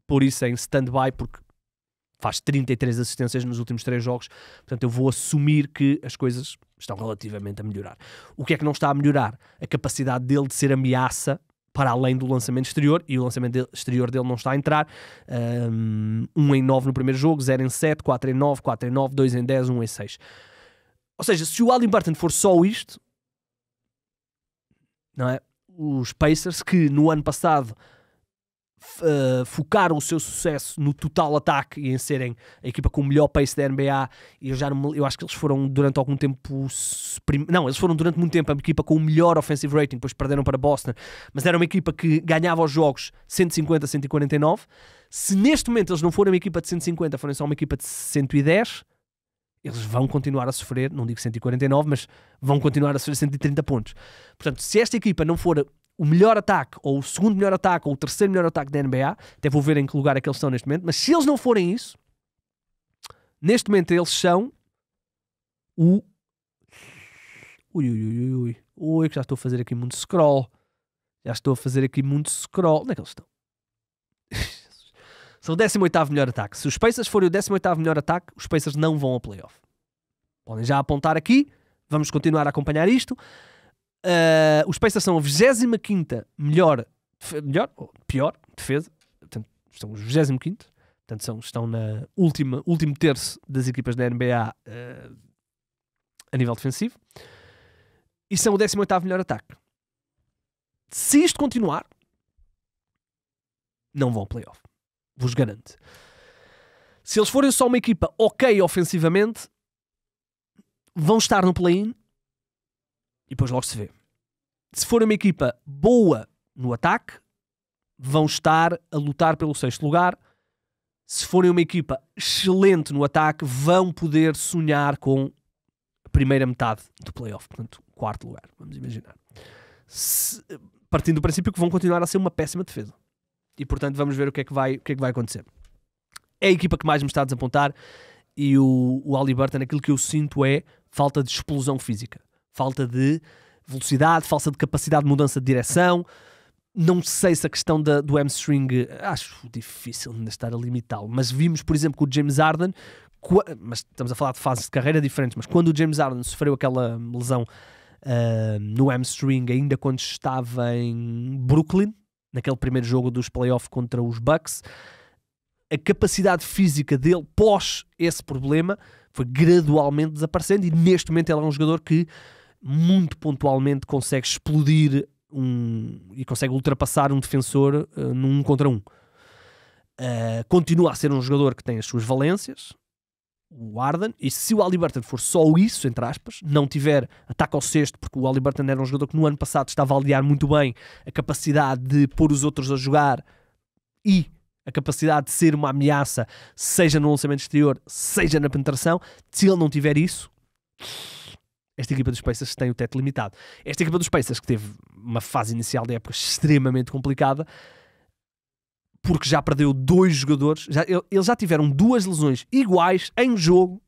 pôr isso em stand-by porque faz 33 assistências nos últimos 3 jogos, portanto eu vou assumir que as coisas estão relativamente a melhorar. O que é que não está a melhorar? A capacidade dele de ser ameaça para além do lançamento exterior, e o lançamento exterior dele não está a entrar. 1 em 9 no primeiro jogo, 0 em 7, 4 em 9, 4 em 9, 2 em 10, 1 em 6. Ou seja, se o Haliburton for só isto, não é? Os Pacers, que no ano passado focaram o seu sucesso no total ataque e em serem a equipa com o melhor pace da NBA, e eu acho que eles foram durante algum tempo eles foram durante muito tempo a equipa com o melhor offensive rating, depois perderam para Boston, mas era uma equipa que ganhava os jogos 150-149. Se neste momento eles não forem uma equipa de 150, forem só uma equipa de 110, eles vão continuar a sofrer, não digo 149, mas vão continuar a sofrer 130 pontos. Portanto, se esta equipa não for o melhor ataque, ou o segundo melhor ataque, ou o terceiro melhor ataque da NBA, até vou ver em que lugar é que eles estão neste momento, mas se eles não forem isso, neste momento eles são o... Ui, que já estou a fazer aqui muito scroll. Onde é que eles estão? São o 18º melhor ataque. Se os Pacers forem o 18º melhor ataque, os Pacers não vão ao playoff. Podem já apontar aqui. Vamos continuar a acompanhar isto. Os Pacers são a 25ª pior defesa. Portanto, estão os 25º. Portanto, estão na último terço das equipas da NBA a nível defensivo. E são o 18º melhor ataque. Se isto continuar, não vão ao playoff. Vos garanto. Se eles forem só uma equipa ok ofensivamente, vão estar no play-in e depois logo se vê. Se forem uma equipa boa no ataque, vão estar a lutar pelo 6º lugar. Se forem uma equipa excelente no ataque, vão poder sonhar com a primeira metade do playoff, portanto, 4º lugar, vamos imaginar. Partindo do princípio que vão continuar a ser uma péssima defesa. E, portanto, vamos ver o que é que vai acontecer. É a equipa que mais me está a desapontar, e o Haliburton, aquilo que eu sinto é falta de explosão física. Falta de velocidade, falta de capacidade de mudança de direção. Não sei se a questão do hamstring, acho difícil ainda estar a limitá-lo, mas vimos, por exemplo, que o James Harden, mas estamos a falar de fases de carreira diferentes, mas quando o James Harden sofreu aquela lesão no hamstring, ainda quando estava em Brooklyn, naquele primeiro jogo dos playoffs contra os Bucks, a capacidade física dele pós esse problema foi gradualmente desaparecendo, e neste momento ele é um jogador que muito pontualmente consegue explodir e consegue ultrapassar um defensor num 1 contra 1. Continua a ser um jogador que tem as suas valências, o Harden, e se o Haliburton for só isso, entre aspas, não tiver ataque ao cesto, porque o Haliburton era um jogador que no ano passado estava a aliar muito bem a capacidade de pôr os outros a jogar e a capacidade de ser uma ameaça, seja no lançamento exterior, seja na penetração, se ele não tiver isso, esta equipa dos Pacers tem o teto limitado. Esta equipa dos Pacers, que teve uma fase inicial de época extremamente complicada, porque já perdeu 2 jogadores, eles já tiveram 2 lesões iguais em jogo,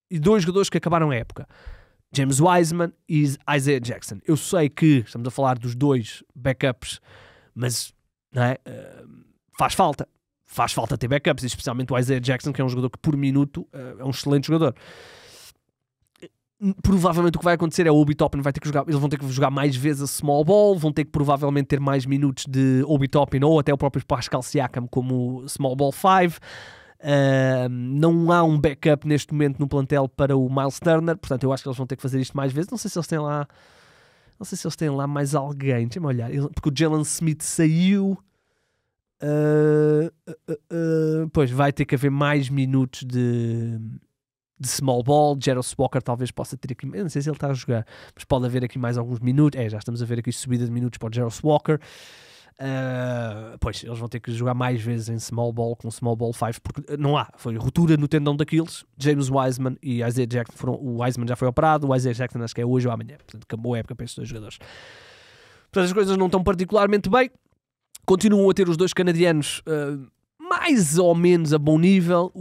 e 2 jogadores que acabaram a época. James Wiseman e Isaiah Jackson. Eu sei que estamos a falar dos 2 backups, mas não é? Faz falta ter backups, especialmente o Isaiah Jackson, que é um jogador que por minuto é um excelente jogador. Provavelmente o que vai acontecer é o Obi Toppin vai ter que jogar, eles vão ter que jogar mais vezes a small ball, vão ter que provavelmente ter mais minutos de Obi Toppin ou até o próprio Pascal Siakam como small ball 5. Não há um backup neste momento no plantel para o Miles Turner, portanto eu acho que eles vão ter que fazer isto mais vezes. Não sei se eles têm lá mais alguém, deixa-me olhar, porque o Jalen Smith saiu. Pois vai ter que haver mais minutos de small ball. Jarrett Walker talvez possa ter aqui, eu não sei se ele está a jogar, mas pode haver aqui mais alguns minutos. Já estamos a ver aqui subida de minutos para o Jarrett Walker. Pois eles vão ter que jogar mais vezes em small ball com small ball 5, porque não há, foi ruptura no tendão daqueles. James Wiseman e Isaiah Jackson o Wiseman já foi operado, o Isaiah Jackson acho que é hoje ou amanhã, portanto acabou a época para estes 2 jogadores. Portanto, as coisas não estão particularmente bem. Continuam a ter os dois canadianos mais ou menos a bom nível.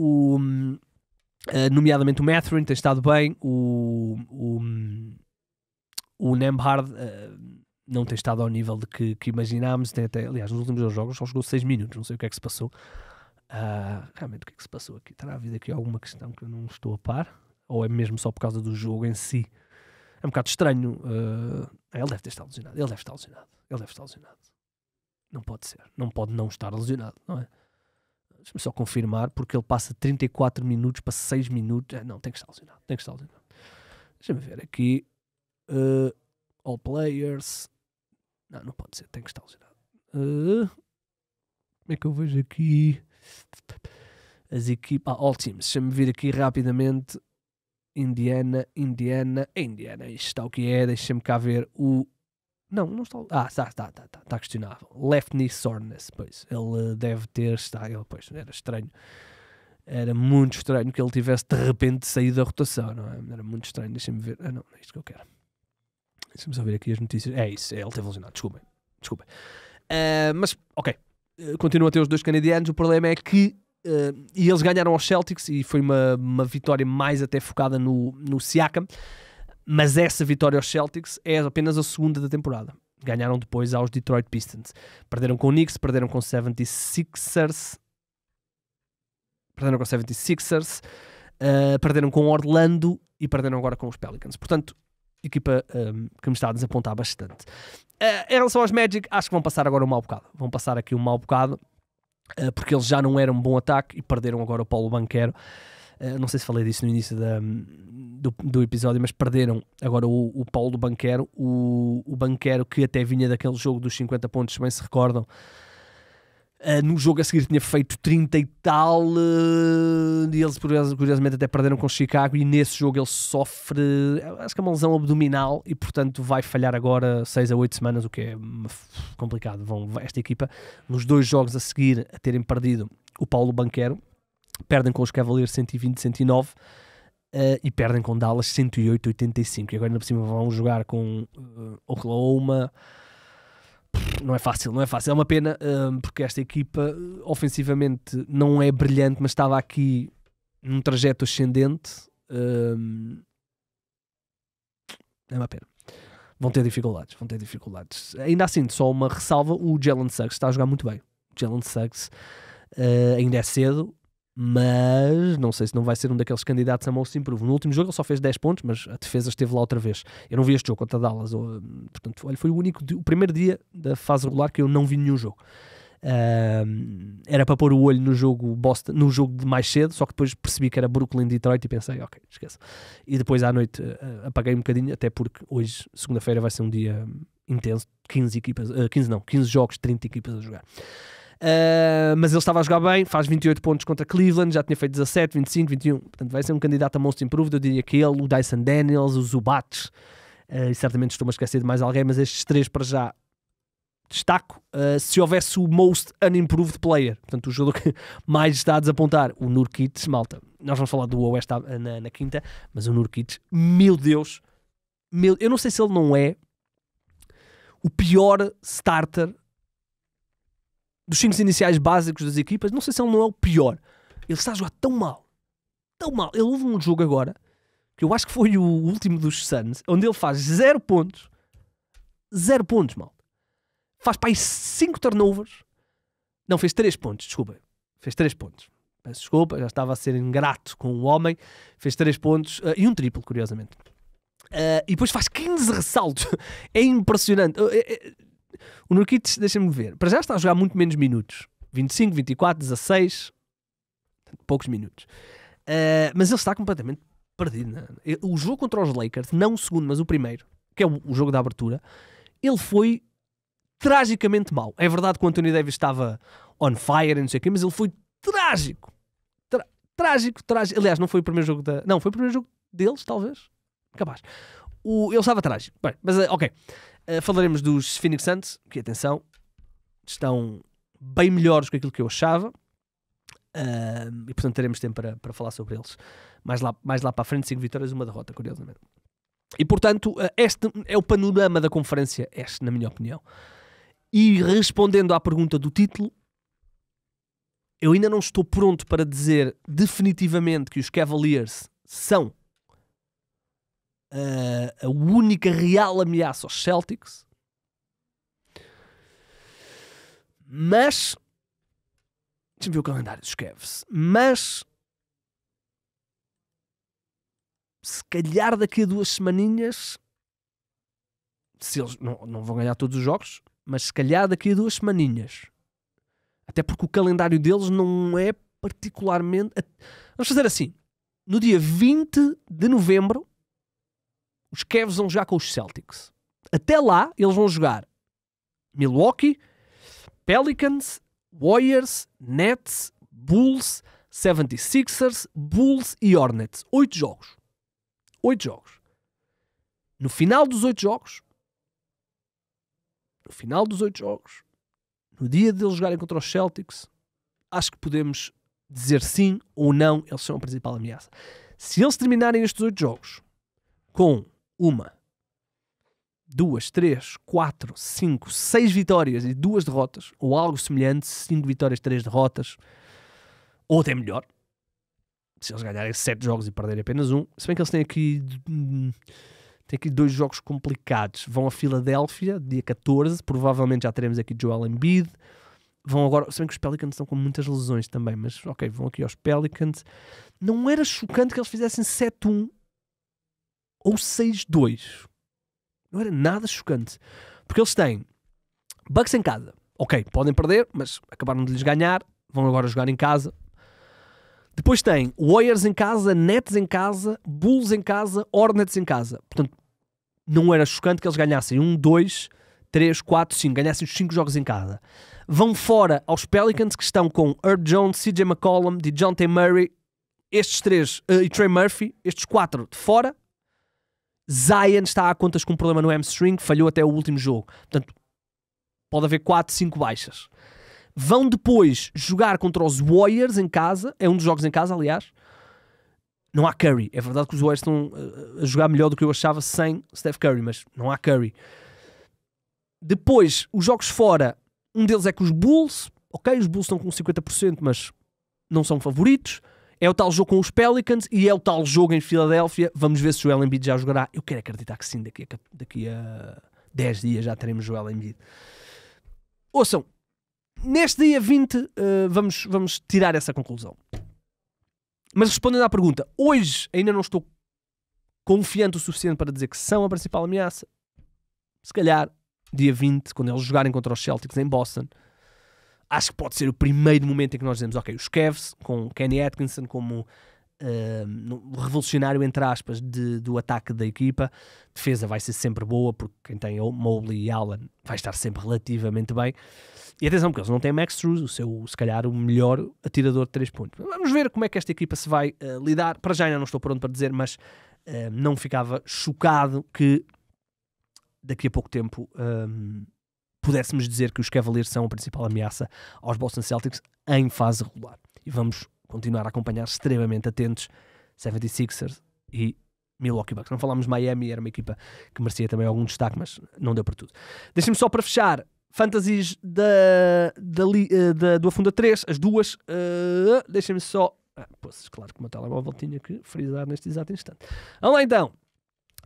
Nomeadamente o Mathurin tem estado bem. O Nembhard não tem estado ao nível de que imaginámos. Aliás, nos últimos 2 jogos só jogou 6 minutos. Não sei o que é que se passou. Realmente, o que é que se passou aqui? Terá havido aqui alguma questão que eu não estou a par? Ou é mesmo só por causa do jogo em si? É um bocado estranho. Ele deve ter estado lesionado. Ele deve estar lesionado. Não pode ser. Não pode não estar lesionado, não é? Deixa-me só confirmar, porque ele passa 34 minutos para 6 minutos. Não, tem que estar lesionado. Deixa-me ver aqui. All players. Não pode ser. Tem que estar lesionado. Como é que eu vejo aqui? As equipas. All teams. Deixa-me ver aqui rapidamente. Indiana. Isto está o que é. Deixa-me cá ver o... Não está... Está questionável. Left knee soreness. Pois, ele deve ter... Pois, era estranho. Era muito estranho que ele tivesse de repente saído da rotação, não é? Era muito estranho. Deixa-me ver... não é isto que eu quero. Deixa-me só ver aqui as notícias. É isso, ele teve lesionado. Desculpem. Mas, ok. Continua a ter os dois canadianos. O problema é que e eles ganharam aos Celtics e foi uma vitória mais até focada no Siakam, mas essa vitória aos Celtics é apenas a segunda da temporada. Ganharam depois aos Detroit Pistons, perderam com o Knicks, perderam com 76ers, perderam com Orlando e perderam agora com os Pelicans. Portanto, equipa que me está a desapontar bastante. Em relação aos Magic, acho que vão passar agora um mau bocado. Porque eles já não eram um bom ataque e perderam agora o Paulo Banchero. Não sei se falei disso no início do episódio, mas perderam agora o Paulo Banchero, o Banchero que até vinha daquele jogo dos 50 pontos, se bem se recordam. No jogo a seguir tinha feito 30 e tal, e eles curiosamente até perderam com Chicago, e nesse jogo ele sofre, acho que é uma lesão abdominal, e portanto vai falhar agora 6 a 8 semanas, o que é complicado. Esta equipa, nos 2 jogos a seguir a terem perdido o Paulo Banchero, perdem com os Cavaliers 120-109 e perdem com Dallas 108-85, e agora ainda por cima vão jogar com Oklahoma. Não é fácil, é uma pena, porque esta equipa ofensivamente não é brilhante, mas estava aqui num trajeto ascendente. É uma pena. Vão ter dificuldades. Ainda assim, só uma ressalva, o Jalen Suggs está a jogar muito bem. O Jalen Suggs ainda é cedo, mas não sei se não vai ser um daqueles candidatos a most improve. No último jogo ele só fez 10 pontos, mas a defesa esteve lá outra vez. Eu não vi este jogo contra Dallas, portanto, olha, foi o primeiro dia da fase regular que eu não vi nenhum jogo. Era para pôr o olho no jogo Boston, no jogo de mais cedo, só que depois percebi que era Brooklyn-Detroit e pensei, ok, esqueça. E depois à noite apaguei um bocadinho, até porque hoje, segunda-feira, vai ser um dia intenso, 15 jogos, 30 equipas a jogar. Mas ele estava a jogar bem, faz 28 pontos contra Cleveland, já tinha feito 17, 25, 21, portanto vai ser um candidato a most improved. Eu diria que ele, o Dyson Daniels, o Zubac, e certamente estou-me a esquecer de mais alguém, mas estes 3 para já destaco. Se houvesse o most unimproved player, portanto o jogador que mais está a desapontar, o Nurkic, malta, nós vamos falar do Oeste na quinta, mas o Nurkic, meu Deus, eu não sei se ele não é o pior starter dos 5 iniciais básicos das equipas. Não sei se ele não é o pior. Ele está a jogar tão mal. Ele houve um jogo agora, que eu acho que foi o último dos Suns, onde ele faz 0 pontos. 0 pontos, mal. Faz para aí 5 turnovers. Não, fez 3 pontos, desculpa. Fez 3 pontos. Peço desculpa, já estava a ser ingrato com o homem. Fez 3 pontos e um triplo, curiosamente. E depois faz 15 ressaltos. É impressionante. O Nurkic, deixa-me ver, para já está a jogar muito menos minutos, 25, 24, 16, poucos minutos, mas ele está completamente perdido, né? O jogo contra os Lakers, não o segundo, mas o primeiro, que é o jogo da abertura, ele foi tragicamente mau. É verdade que o Anthony Davis estava on fire e não sei o quê, mas ele foi trágico, trágico. Aliás, não foi o primeiro jogo não, foi o primeiro jogo deles, talvez, capaz. Ele estava trágico. Bem, mas ok. Falaremos dos Phoenix Suns, que, atenção, estão bem melhores do que aquilo que eu achava, e portanto teremos tempo para falar sobre eles mais lá para a frente. 5 vitórias, 1 derrota, curiosamente. E, portanto, este é o panorama da Conferência Este, na minha opinião. E respondendo à pergunta do título, eu ainda não estou pronto para dizer definitivamente que os Cavaliers são a única real ameaça aos Celtics. Mas deixa-me ver o calendário dos Cavs. Mas se calhar daqui a 2 semaninhas, se eles não vão ganhar todos os jogos, mas se calhar daqui a 2 semaninhas, até porque o calendário deles não é particularmente... Vamos fazer assim, no dia 20 de novembro os Cavs vão jogar com os Celtics. Até lá eles vão jogar Milwaukee, Pelicans, Warriors, Nets, Bulls, 76ers, Bulls e Hornets. 8 jogos. 8 jogos. No final dos 8 jogos, no dia deles jogarem contra os Celtics, acho que podemos dizer sim ou não, eles são a principal ameaça. Se eles terminarem estes 8 jogos com 1, 2, 3, 4, 5, 6 vitórias e 2 derrotas, ou algo semelhante, 5 vitórias, 3 derrotas, ou até melhor, se eles ganharem 7 jogos e perderem apenas 1, se bem que eles têm aqui 2 jogos complicados. Vão a Filadélfia, dia 14, provavelmente já teremos aqui Joel Embiid. Vão agora, se bem que os Pelicans estão com muitas lesões também, mas ok, vão aqui aos Pelicans. Não era chocante que eles fizessem 7-1 ou 6-2. Não era nada chocante. Porque eles têm Bucks em casa. Ok, podem perder, mas acabaram de lhes ganhar. Vão agora jogar em casa. Depois tem Warriors em casa, Nets em casa, Bulls em casa, Hornets em casa. Portanto, não era chocante que eles ganhassem 1, 2, 3, 4, 5. Ganhassem os 5 jogos em casa. Vão fora aos Pelicans, que estão com Herb Jones, CJ McCollum, DeJounte Murray, estes 3, e Trey Murphy, estes 4 de fora. Zion está a contas com um problema no hamstring, falhou até o último jogo. Portanto, pode haver 4, 5 baixas. Vão depois jogar contra os Warriors em casa. É um dos jogos em casa, aliás. Não há Curry. É verdade que os Warriors estão a jogar melhor do que eu achava sem Steph Curry, mas não há Curry. Depois, os jogos fora, um deles é com os Bulls. Ok, os Bulls estão com 50%, mas não são favoritos. É o tal jogo com os Pelicans e é o tal jogo em Filadélfia. Vamos ver se o Joel Embiid já jogará. Eu quero acreditar que sim, daqui a 10 dias já teremos o Joel Embiid. Ouçam, neste dia 20 vamos tirar essa conclusão. Mas respondendo à pergunta, hoje ainda não estou confiante o suficiente para dizer que são a principal ameaça. Se calhar, dia 20, quando eles jogarem contra os Celtics em Boston, acho que pode ser o primeiro momento em que nós dizemos, ok, os Cavs, com Kenny Atkinson como revolucionário, entre aspas, do ataque da equipa. Defesa vai ser sempre boa, porque quem tem Mobley e Allen vai estar sempre relativamente bem. E atenção, porque eles não têm Max Strus, se calhar o melhor atirador de 3 pontos. Vamos ver como é que esta equipa se vai lidar. Para já ainda não estou pronto para dizer, mas não ficava chocado que daqui a pouco tempo pudéssemos dizer que os Cavaliers são a principal ameaça aos Boston Celtics em fase regular. E vamos continuar a acompanhar extremamente atentos 76ers e Milwaukee Bucks. Não falámos Miami, era uma equipa que merecia também algum destaque, mas não deu para tudo. Deixem-me só para fechar fantasies do Afunda 3, as duas. Deixem-me só... claro que o meu telemóvel tinha que frisar neste exato instante. Vamos lá então.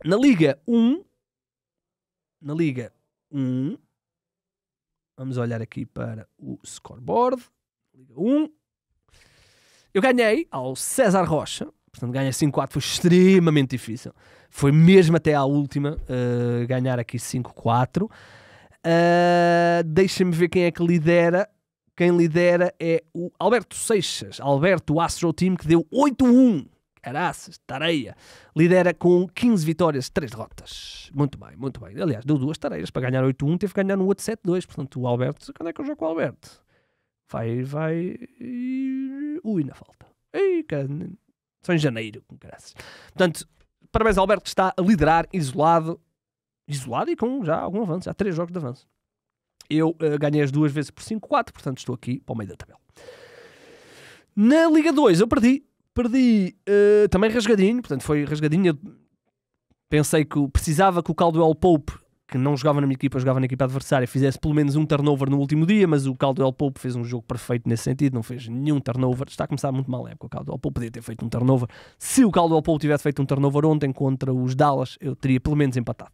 Na Liga 1, vamos olhar aqui para o scoreboard. Liga 1. Eu ganhei ao César Rocha, portanto ganhei 5-4, foi extremamente difícil. Foi mesmo até à última ganhar aqui 5-4. Deixem-me ver quem é que lidera. Quem lidera é o Alberto Seixas, Alberto Astro Team, que deu 8-1. Caraças, tareia. Lidera com 15 vitórias, 3 derrotas. Muito bem, muito bem. Aliás, deu 2 tareias para ganhar 8-1, teve que ganhar no outro 7-2. Portanto, o Alberto, quando é que eu jogo com o Alberto? Vai. Ui, na falta. Só em janeiro, com graças. Portanto, parabéns, Alberto, que está a liderar isolado e com já algum avanço, já 3 jogos de avanço. Eu ganhei as 2 vezes por 5-4, portanto estou aqui para o meio da tabela. Na Liga 2 eu perdi também rasgadinho, portanto foi rasgadinho. Pensei que precisava que o Caldwell Pope, que não jogava na minha equipa, jogava na equipa adversária, fizesse pelo menos um turnover no último dia, mas o Caldwell Pope fez um jogo perfeito nesse sentido, não fez nenhum turnover. Está a começar muito mal a época. O Caldwell Pope podia ter feito um turnover. Se o Caldwell Pope tivesse feito um turnover ontem contra os Dallas, eu teria pelo menos empatado.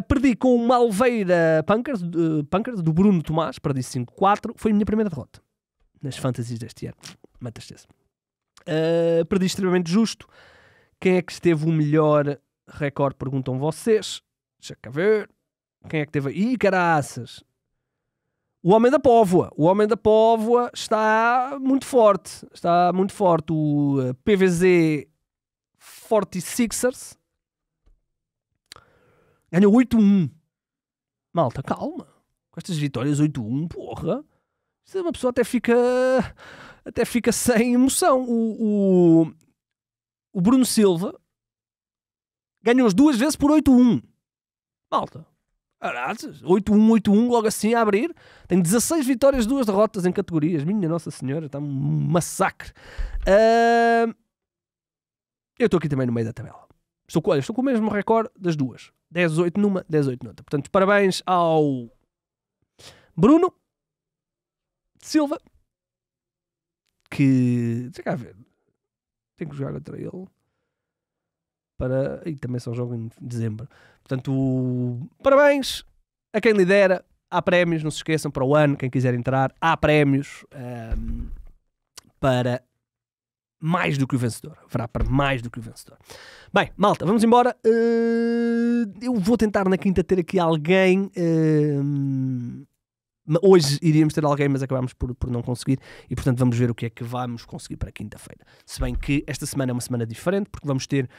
Perdi com o Malveira Punkers do Bruno Tomás, perdi 5-4. Foi a minha primeira derrota nas fantasies deste ano. Uma tristeza. Perdi extremamente justo. Quem é que esteve o melhor recorde? Perguntam vocês. Deixa cá ver. Quem é que teve? Ih, caraças! O Homem da Póvoa. O Homem da Póvoa está muito forte. Está muito forte. O PVZ 46ers ganhou 8-1. Malta, calma. Com estas vitórias 8-1, porra. Uma pessoa até fica sem emoção. O Bruno Silva ganhou as duas vezes por 8-1. Malta, 8-1, logo assim a abrir. Tem 16 vitórias, 2 derrotas em categorias. Minha Nossa Senhora, está um massacre. Eu estou aqui também no meio da tabela. Estou com o mesmo recorde das duas. 10-8 numa, 10-8 noutra. Portanto, parabéns ao Bruno Silva, que, deixa cá ver, tenho que jogar contra ele e também só jogo em dezembro. Portanto, parabéns a quem lidera. Há prémios, não se esqueçam, para o ano, quem quiser entrar, há prémios para mais do que o vencedor. Haverá para mais do que o vencedor. Bem, malta, vamos embora. Eu vou tentar na quinta ter aqui alguém. Hoje iríamos ter alguém, mas acabámos por não conseguir. E, portanto, vamos ver o que é que vamos conseguir para quinta-feira. Se bem que esta semana é uma semana diferente, porque vamos ter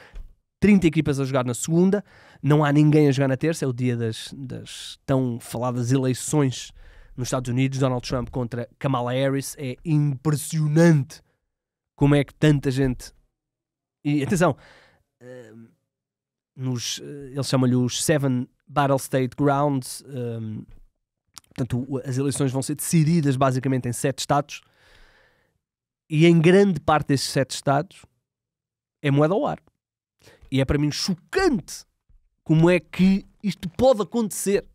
30 equipas a jogar na segunda. Não há ninguém a jogar na terça. É o dia das tão faladas eleições nos Estados Unidos. Donald Trump contra Kamala Harris. É impressionante como é que tanta gente... E atenção, eles chamam-lhe os 7 Battle State Grounds. Portanto, as eleições vão ser decididas basicamente em 7 estados. E em grande parte desses 7 estados é moeda ao ar. E é para mim chocante como é que isto pode acontecer.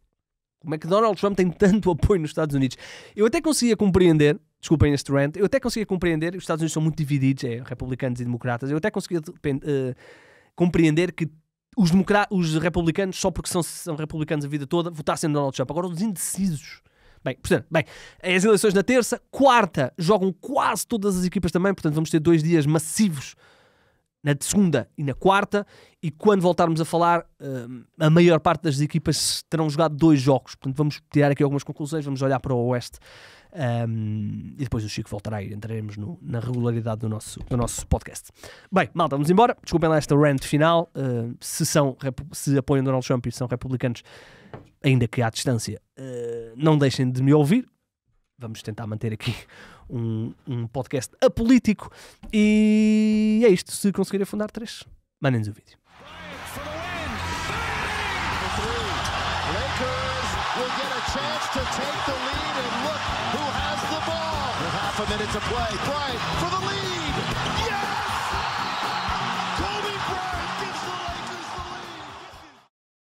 Como é que Donald Trump tem tanto apoio nos Estados Unidos. Eu até conseguia compreender, desculpem este rant, os Estados Unidos são muito divididos, republicanos e democratas, eu até conseguia compreender que os republicanos, só porque são republicanos a vida toda, votassem no Donald Trump. Agora os indecisos. Bem, as eleições na terça, quarta, jogam quase todas as equipas também, portanto vamos ter 2 dias massivos na segunda e na quarta, e quando voltarmos a falar, a maior parte das equipas terão jogado 2 jogos, portanto vamos tirar aqui algumas conclusões, vamos olhar para o Oeste, e depois o Chico voltará a ir, entraremos na regularidade do nosso podcast. Bem, malta, vamos embora, desculpem lá esta rant final, se apoiam Donald Trump e são republicanos, ainda que à distância, não deixem de me ouvir. Vamos tentar manter aqui um podcast apolítico. E é isto. Se conseguirem fundar 3, mandem-nos o vídeo. A minute to play. Bryant for the lead.